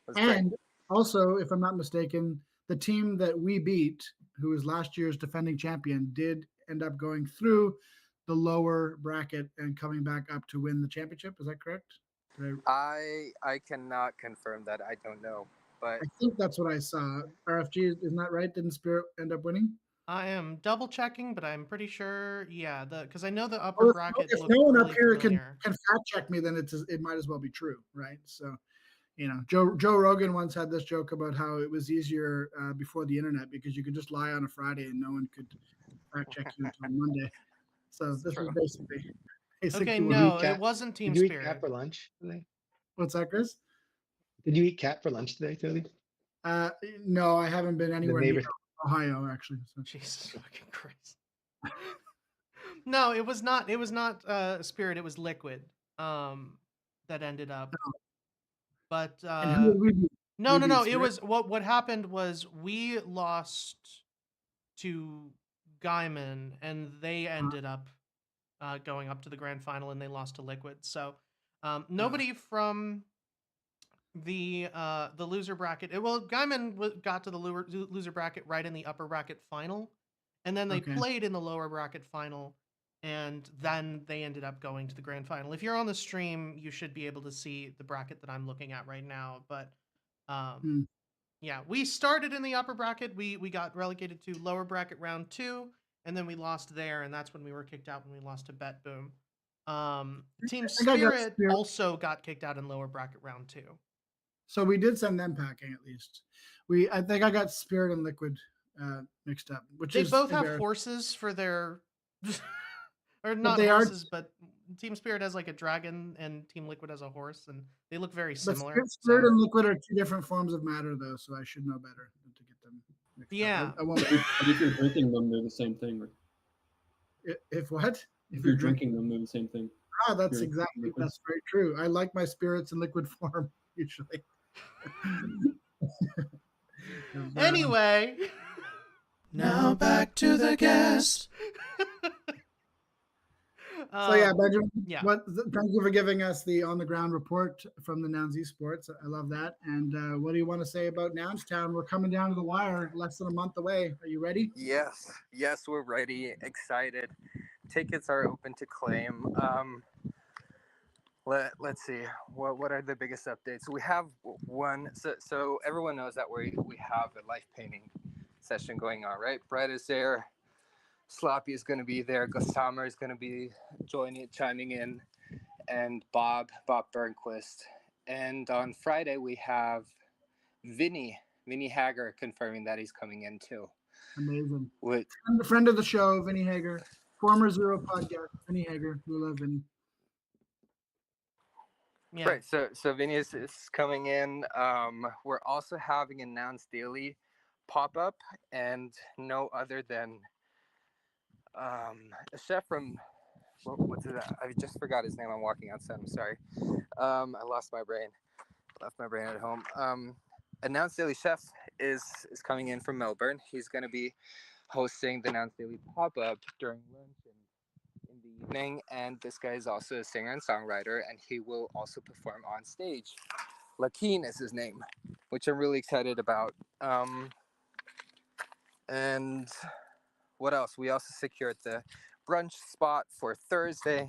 It was And great. also, if I'm not mistaken, the team that we beat, who was last year's defending champion, did end up going through the lower bracket and coming back up to win the championship. Is that correct? I cannot confirm that. I don't know, but I think that's what I saw. RFG, isn't that right? Didn't Spirit end up winning? I am double checking, but I'm pretty sure, yeah, because I know the upper Well, if, bracket if looked no one really up here familiar. can fact check me, then it might as well be true, right? So, Joe Rogan once had this joke about how it was easier before the internet because you could just lie on a Friday and no one could fact check you until Monday. So this was basically Okay, what no, it wasn't Team Did you eat cat Spirit. for lunch today? What's that, Chris? Did you eat cat for lunch today, Toby? No, I haven't been anywhere near neighbors- Ohio actually. So. Jesus fucking Christ. No, it was not. It was not Spirit. It was Liquid. That ended up. But And who did we beat? no. beat It Spirit? was what happened was we lost to Guyman, and they ended up going up to the grand final, and they lost to Liquid. So nobody from the loser bracket. Guyman got to the loser bracket right in the upper bracket final, and then they played in the lower bracket final, and then they ended up going to the grand final. If you're on the stream, you should be able to see the bracket that I'm looking at right now. But yeah, we started in the upper bracket. We got relegated to lower bracket round 2, and then we lost there, and that's when we were kicked out when we lost to Bet Boom. Team Spirit also got kicked out in lower bracket round 2. So we did send them packing at least. I think I got Spirit and Liquid mixed up, which they is both have horses for their, or not they horses, but Team Spirit has like a dragon and Team Liquid has a horse, and they look very similar. But Spirit and Liquid are two different forms of matter, though, so I should know better than to get them mixed up. I won't. But if you're drinking them, they're the same thing. Right? If what? If you're drinking them, they're the same thing. Oh, that's very true. I like my spirits in liquid form usually. Anyway, now back to the guest. So yeah, Benjamin. Yeah. Thank you for giving us the on the ground report from the Nouns Esports. I love that. And what do you want to say about Nounstown? We're coming down to the wire, less than a month away. Are you ready? Yes, we're ready, excited. Tickets are open to claim. Let's see, what are the biggest updates? We have one, so everyone knows that we have a life painting session going on, right? Brett is there, Sloppy is going to be there, Gossamer is going to be chiming in, and Bob Burnquist. And on Friday we have Vinny Hager confirming that he's coming in too. Amazing. With friend of the show, Vinny Hager, former Zero podcast, Vinny Hager. We love Vinny. Yeah. Right, so Vinny is coming in. We're also having a Nouns Daily pop-up, and no other than a chef from, what's it? I just forgot his name. I'm walking outside. I'm sorry. I lost my brain. Left my brain at home. A Nouns Daily chef is coming in from Melbourne. He's going to be hosting the Nouns Daily pop-up during lunch in the evening, and this guy is also a singer and songwriter, and he will also perform on stage. Lakeen is his name, which I'm really excited about. And what else? We also secured the brunch spot for Thursday.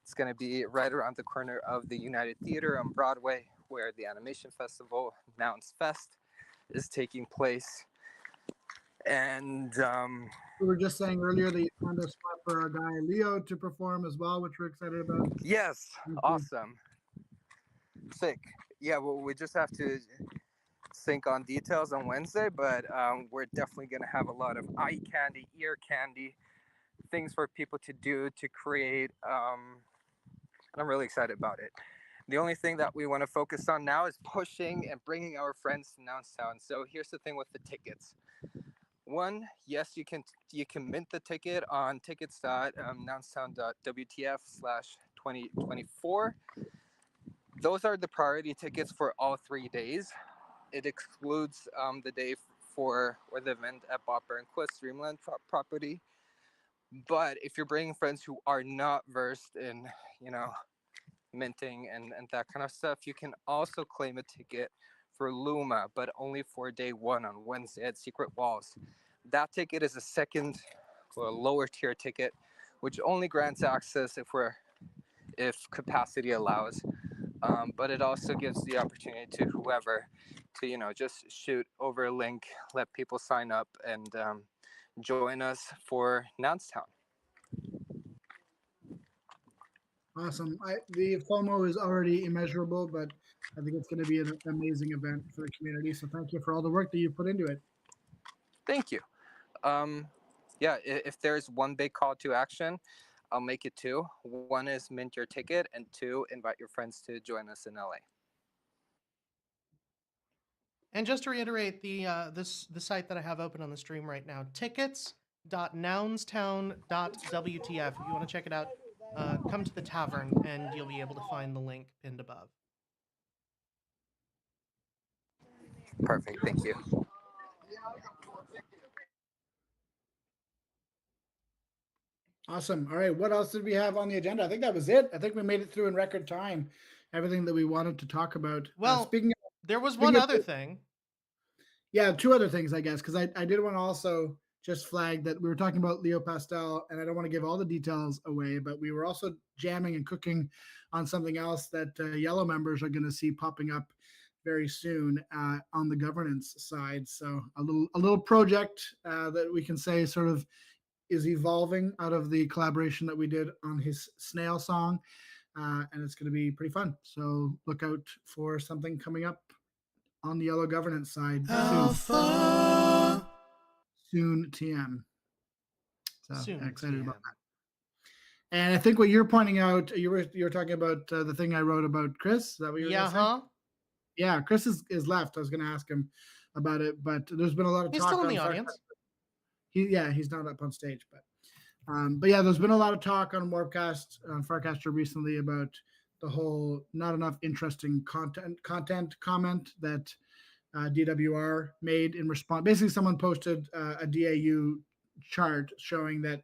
It's going to be right around the corner of the United Theater on Broadway, where the animation festival, Nouns Fest, is taking place. And We were just saying earlier that you found a spot for our guy Leo to perform as well, which we're excited about. yes, awesome. Sick. Yeah, well, we just have to sync on details on Wednesday, but we're definitely going to have a lot of eye candy, ear candy, things for people to do to create. And I'm really excited about it. The only thing that we want to focus on now is pushing and bringing our friends to Nounstown. So here's the thing with the tickets. One, yes, you can mint the ticket on tickets.nounstown.wtf/2024. Those are the priority tickets for all 3 days. It excludes the day for or the event at Bob Burnquist Dreamland property. But if you're bringing friends who are not versed in, minting and that kind of stuff, you can also claim a ticket for Luma, but only for day 1 on Wednesday at Secret Walls. That ticket is a second or lower tier ticket, which only grants access if capacity allows. But it also gives the opportunity to whoever to just shoot over a link, let people sign up, and join us for Nounstown. Awesome. The FOMO is already immeasurable, but I think it's going to be an amazing event for the community. So thank you for all the work that you put into it. Thank you. Yeah, if there's one big call to action, I'll make it 2. 1 is mint your ticket, and 2, invite your friends to join us in LA. And just to reiterate, the site that I have open on the stream right now, tickets.nounstown.wtf. If you want to check it out, come to the tavern and you'll be able to find the link pinned above. Perfect, thank you. Awesome. All right. What else did we have on the agenda? I think that was it. I think we made it through in record time. Everything that we wanted to talk about. Well, speaking of, there was one other thing. Yeah, 2 other things, I guess, because I did want to also just flag that we were talking about Leo Pastel, and I don't want to give all the details away, but we were also jamming and cooking on something else that Yellow members are going to see popping up very soon on the governance side. So a little project that we can say sort of is evolving out of the collaboration that we did on his Snail song, and it's going to be pretty fun. So look out for something coming up on the Yellow governance side soon TM. So excited about that. And I think what you're pointing out, you were talking about the thing I wrote about Chris. Is that what you were going to say? Yeah, Chris is left. I was going to ask him about it, but there's been a lot of talk. He's still in the audience. He's not up on stage, but yeah, there's been a lot of talk on Warpcast, on Farcaster recently about the whole not enough interesting content comment that DWR made in response. Basically, someone posted a DAU chart showing that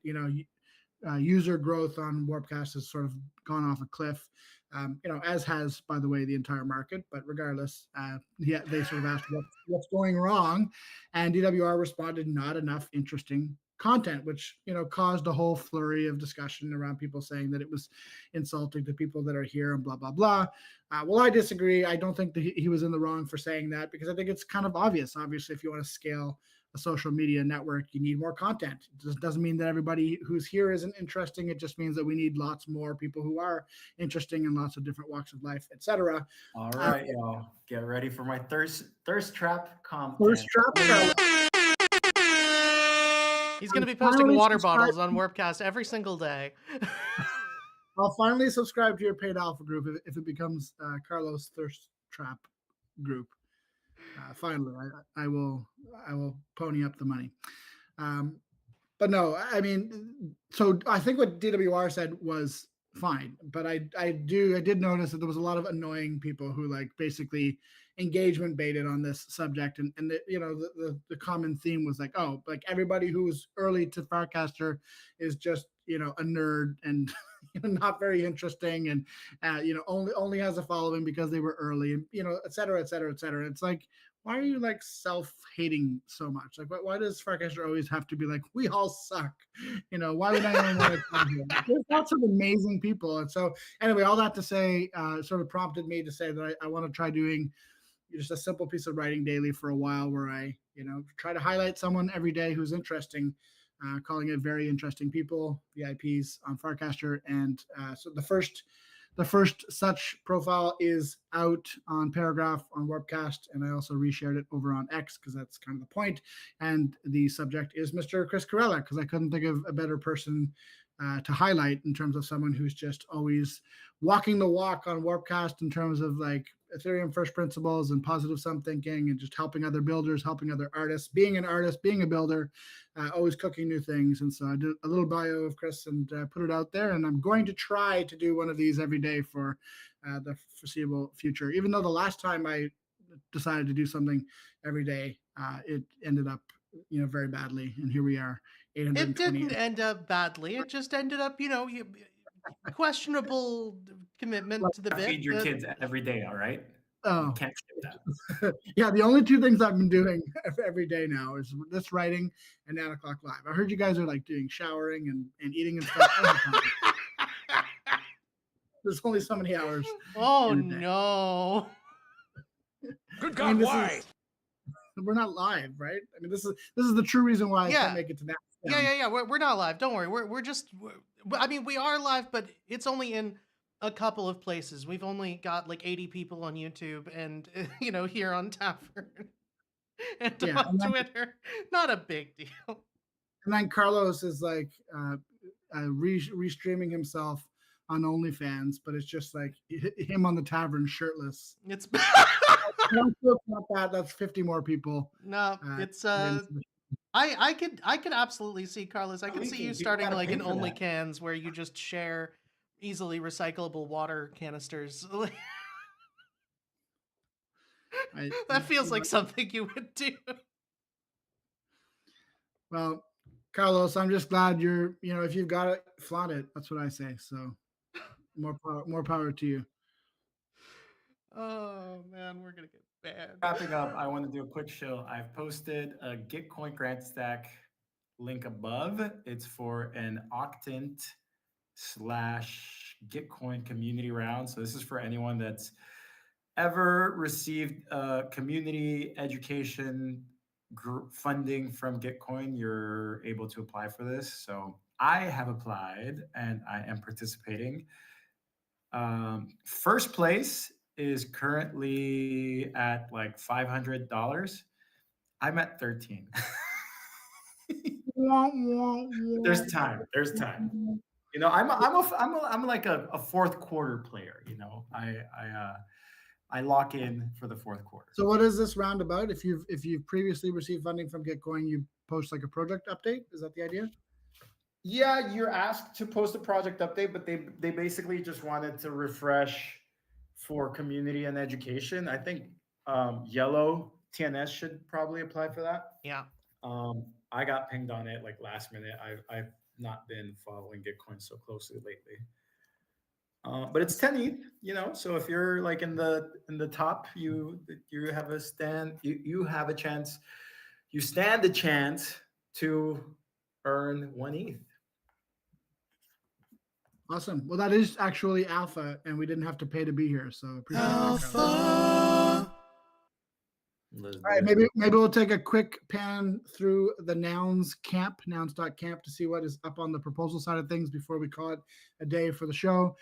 user growth on Warpcast has sort of gone off a cliff. As has, by the way, the entire market. But regardless, they sort of asked what's going wrong, and DWR responded, not enough interesting content, which caused a whole flurry of discussion around people saying that it was insulting to people that are here and blah blah blah. Well, I disagree. I don't think that he was in the wrong for saying that, because I think it's kind of obvious. Obviously, if you want to scale a social media network, you need more content. It doesn't mean that everybody who's here isn't interesting. It just means that we need lots more people who are interesting in lots of different walks of life, etc. All right, y'all, get ready for my thirst trap content. Thirst trap. He's going to be posting water bottles on Warpcast every single day. I'll finally subscribe to your paid alpha group if it becomes Carlos Thirst Trap group. Finally, I will pony up the money. But no, I mean, so I think what DWR said was fine, but I did notice that there was a lot of annoying people who basically engagement baited on this subject, and the common theme was everybody who's early to Farcaster is just a nerd and not very interesting, and only has a following because they were early, and et cetera, et cetera, et cetera. It's like, why are you like self-hating so much? Like, why does Farcaster always have to be like, we all suck? You know, why would anyone want to come here? There's lots of amazing people. And so, anyway, all that to say, sort of prompted me to say that I want to try doing just a simple piece of writing daily for a while, where I, try to highlight someone every day who's interesting, calling it very interesting people, VIPs on Farcaster. And so the first such profile is out on Paragraph on Warpcast, and I also reshared it over on X because that's kind of the point. And the subject is Mr. Chris Corella, because I couldn't think of a better person to highlight in terms of someone who's just always walking the walk on Warpcast in terms of like Ethereum first principles and positive sum thinking, and just helping other builders, helping other artists, being an artist, being a builder, always cooking new things. And so I did a little bio of Chris and put it out there. And I'm going to try to do one of these every day for the foreseeable future. Even though the last time I decided to do something every day, it ended up, very badly. And here we are. It didn't end up badly. It just ended up, questionable commitment to the bit. Feed your kids every day, all right? Oh, you can't skip that. Yeah, the only two things I've been doing every day now is this writing and 9 o'clock live. I heard you guys are like doing showering and eating and stuff. There's only so many hours. Oh no! Good God, why? We're not live, right? I mean, this is the true reason why I can't make it to that. Yeah. We're not live. Don't worry. I mean, we are live, but it's only in a couple of places. We've only got like 80 people on YouTube and, here on Tavern and on Twitter. Not a big deal. And then Carlos is like restreaming himself on OnlyFans, but it's just like him on the tavern shirtless. It's not that. That's 50 more people. No, it's I could absolutely see, Carlos. I could see you starting like an OnlyCans where you just share easily recyclable water canisters. That feels like something you would do. Well, Carlos, I'm just glad you're, if you've got it, flaunt it. That's what I say. So more power to you. Oh man, we're gonna get bad. Wrapping up, I want to do a quick show. I've posted a Gitcoin grant stack link above. It's for an Octant / Gitcoin community round. So this is for anyone that's ever received community education funding from Gitcoin. You're able to apply for this. So I have applied and I am participating. First place is currently at like $500. I'm at 13. There's time. I'm like a fourth quarter player. I lock in for the fourth quarter. So what is this round about? If you've previously received funding from Gitcoin, you post like a project update. Is that the idea? Yeah, you're asked to post a project update, but they basically just wanted to refresh for community and education. I think Yellow TNS should probably apply for that. Yeah. I got pinged on it like last minute. I've not been following Gitcoin so closely lately. But it's 10 ETH, so if you're like in the top, you have a stand, you have a chance, you stand a chance to earn 1 ETH. Awesome. Well, that is actually alpha, and we didn't have to pay to be here, so appreciate alpha. All right, maybe we'll take a quick pan through the nouns camp, nouns.camp, to see what is up on the proposal side of things before we call it a day for the show.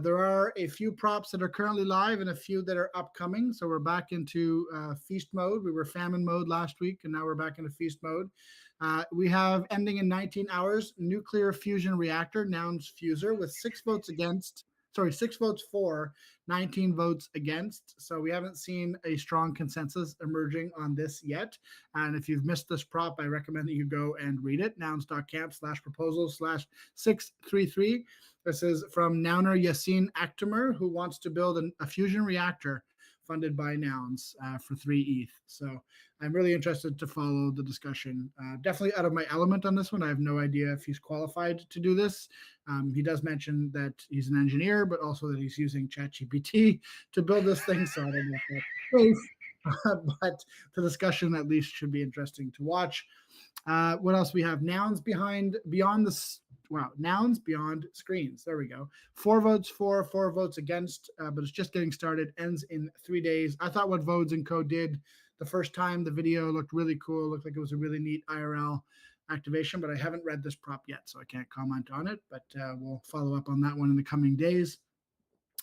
There are a few props that are currently live and a few that are upcoming. So we're back into feast mode. We were famine mode last week, and now we're back into feast mode. We have ending in 19 hours, nuclear fusion reactor, nouns fuser, with 6 votes for, 19 votes against. So we haven't seen a strong consensus emerging on this yet. And if you've missed this prop, I recommend that you go and read it. Nouns.camp/proposal/633. This is from Nouner Yassin Akhtamer, who wants to build a fusion reactor funded by Nouns for 3 ETH. So I'm really interested to follow the discussion. Definitely out of my element on this one. I have no idea if he's qualified to do this. He does mention that he's an engineer, but also that he's using ChatGPT to build this thing. So I don't know if that's the case. but the discussion at least should be interesting to watch. What else we have? Nouns nouns beyond screens. There we go. 4 votes for, 4 votes against, but it's just getting started. Ends in 3 days. I thought what Vodes and Co did the first time, the video looked really cool. Looked like it was a really neat IRL activation, but I haven't read this prop yet, so I can't comment on it. But we'll follow up on that one in the coming days.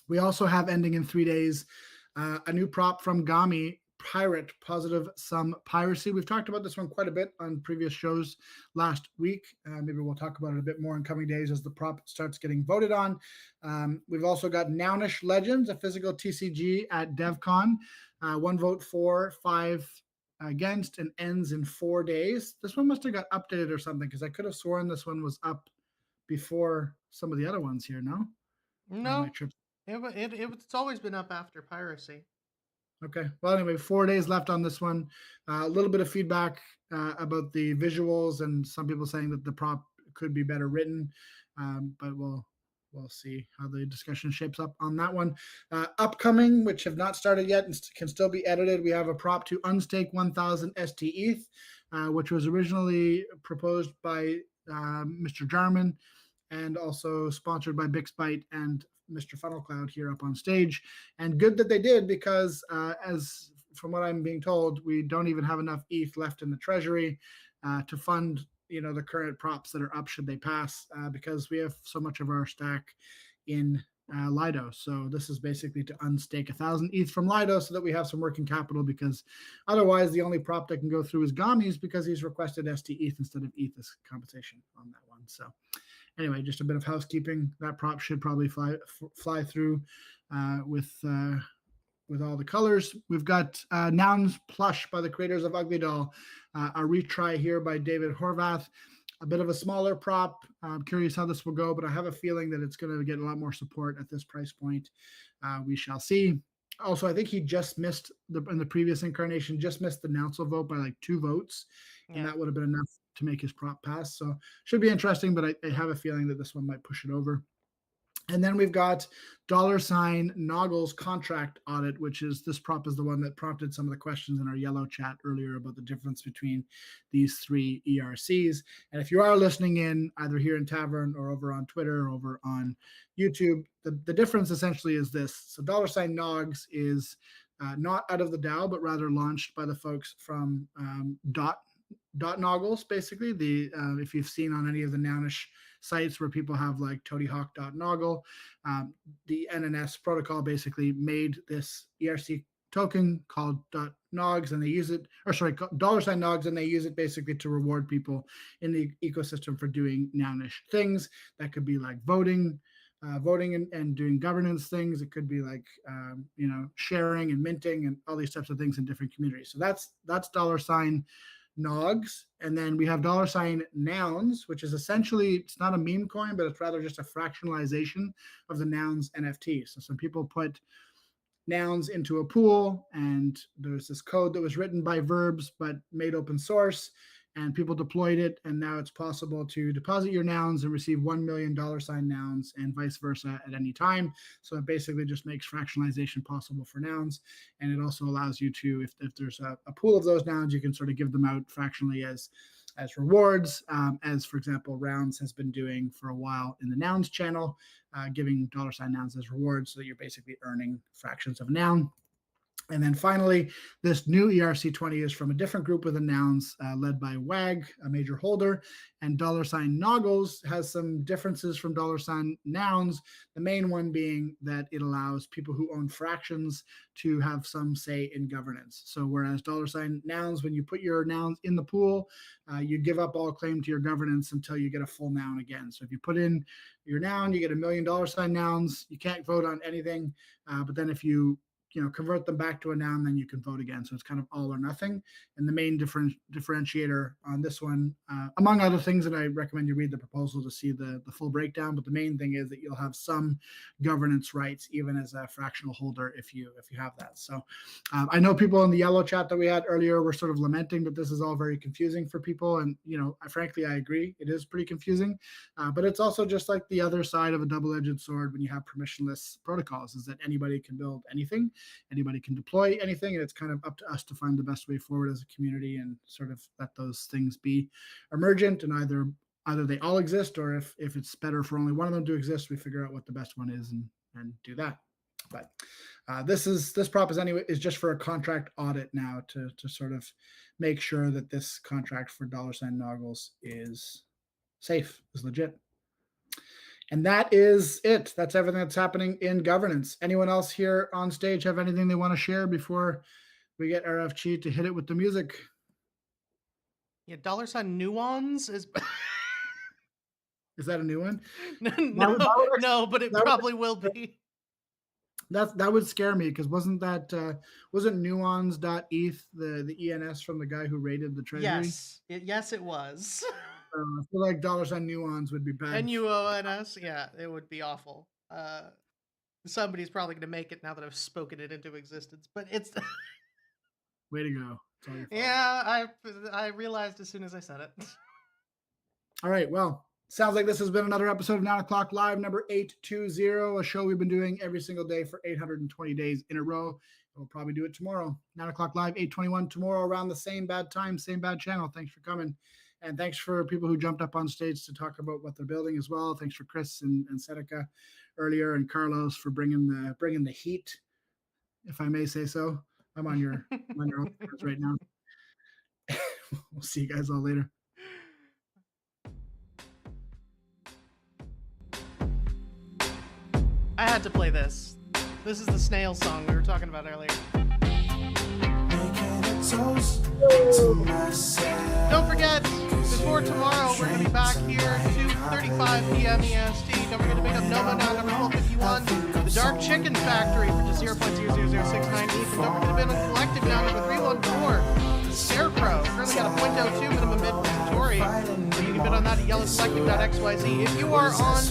We also have ending in 3 days a new prop from Gami, Pirate Positive Sum Piracy. We've talked about this one quite a bit on previous shows last week. Maybe we'll talk about it a bit more in coming days as the prop starts getting voted on. We've also got Nounish Legends, a physical TCG at DevCon. 1 vote for, 5 against, and ends in 4 days. This one must have got updated or something, because I could have sworn this one was up before some of the other ones here. No? No, it's always been up after piracy. Okay. Well, anyway, 4 days left on this one. A little bit of feedback about the visuals, and some people saying that the prop could be better written, but we'll see how the discussion shapes up on that one. Upcoming, which have not started yet and can still be edited, we have a prop to unstake 1,000 ST ETH, which was originally proposed by Mr. Jarman and also sponsored by Bixbyte and Mr. Funnel Cloud here up on stage. And good that they did, because as from what I'm being told, we don't even have enough ETH left in the treasury to fund the current props that are up should they pass, because we have so much of our stack in Lido. So this is basically to unstake 1,000 ETH from Lido so that we have some working capital, because otherwise the only prop that can go through is Gami's, because he's requested ST ETH instead of ETH as compensation on that one. So anyway, just a bit of housekeeping. That prop should probably fly through with all the colors. We've got Nouns Plush by the creators of Ugly Doll, a retry here by David Horvath. A bit of a smaller prop. I'm curious how this will go, but I have a feeling that it's going to get a lot more support at this price point. We shall see. Also, I think he just missed in the previous incarnation, just missed the Nouncil vote by like 2 votes, and that would have been enough to make his prop pass. So should be interesting, but I have a feeling that this one might push it over. And then we've got $Noggles contract audit, which is this prop is the one that prompted some of the questions in our yellow chat earlier about the difference between these 3 ERCs. And if you are listening in either here in Tavern or over on Twitter or over on YouTube, the difference essentially is this. So $Nogs is not out of the DAO, but rather launched by the folks from Dot Noggles, basically. If you've seen on any of the Nounish sites where people have like toadyhawk.noggle, the NNS protocol basically made this ERC token called .nogs, and they use it, $Nogs, and they use it basically to reward people in the ecosystem for doing Nounish things. That could be like voting and doing governance things. It could be like sharing and minting and all these types of things in different communities. So that's $Nogs. And then we have $Nouns, which is essentially, it's not a meme coin, but it's rather just a fractionalization of the Nouns NFT. So some people put nouns into a pool, and there's this code that was written by Verbs but made open source, and people deployed it, and now it's possible to deposit your nouns and receive $1 million nouns and vice versa at any time. So it basically just makes fractionalization possible for nouns, and it also allows you to, if there's a pool of those nouns, you can sort of give them out fractionally as rewards, as for example Rounds has been doing for a while in the Nouns channel, giving $nouns as rewards, so that you're basically earning fractions of a noun. And then finally, this new ERC20 is from a different group within Nouns, led by WAG, a major holder, and $Noggles has some differences from $Nouns. The main one being that it allows people who own fractions to have some say in governance. So whereas $Nouns, when you put your nouns in the pool, you give up all claim to your governance until you get a full noun again. So if you put in your noun, you get $1 million nouns. You can't vote on anything, but then if you convert them back to a noun, then you can vote again. So it's kind of all or nothing. And the main differentiator on this one, among other things, and I recommend you read the proposal to see the full breakdown, but the main thing is that you'll have some governance rights even as a fractional holder if you have that. So I know people in the yellow chat that we had earlier were sort of lamenting that this is all very confusing for people. And, frankly, I agree. It is pretty confusing, but it's also just like the other side of a double-edged sword when you have permissionless protocols, is that anybody can build anything. anybody can deploy anything, and it's kind of up to us to find the best way forward as a community and sort of let those things be emergent, and either they all exist, or if it's better for only one of them to exist, we figure out what the best one is and do that. But this prop is just for a contract audit now to sort of make sure that this contract for $Noggles is safe, is legit. And that is it. That's everything that's happening in governance. Anyone else here on stage have anything they want to share before we get RFG to hit it with the music? Yeah, $Nuance is. Is that a new one? No, but it probably will be. That would scare me, because wasn't nuance.eth the ENS from the guy who raided the treasury? Yes, it was. I feel like $nuance would be bad. NUONS, yeah, it would be awful. Somebody's probably going to make it now that I've spoken it into existence, but it's. Way to go. It's all your fault. Yeah, I realized as soon as I said it. All right, well, sounds like this has been another episode of 9 o'clock live, number 820, a show we've been doing every single day for 820 days in a row. We'll probably do it tomorrow. 9 o'clock live, 821 tomorrow, around the same bad time, same bad channel. Thanks for coming. And thanks for people who jumped up on stage to talk about what they're building as well. Thanks for Chris and Seneca earlier, and Carlos for bringing the heat, if I may say so. I'm on your own right now. We'll see you guys all later. I had to play this. This is the snail song we were talking about earlier. Don't forget, before tomorrow, we're going to be back here at 2:35 p.m. EST. Don't forget to pick up Nova now, number 1251, The Dark Chicken Factory for just 0.00069 each. And don't forget to bid on Collective now, number 314, The Scarecrow. Currently got a .02 minimum bid for Satori. You can bid on that at yellowcollective.xyz. If you are on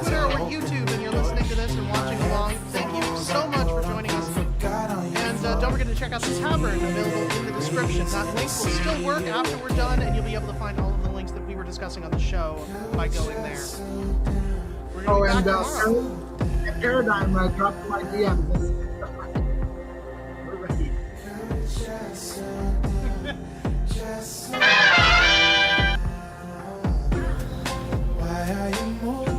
Twitter or YouTube and you're listening to this and watching along, thank you so much for joining us. And don't forget to check out the tavern available in the description. That link will still work after we're done, and you'll be able to find all of the links that we were discussing on the show by going there. We're going to be back tomorrow. Paradigm dropped my DM. We're ready. Why are you moving?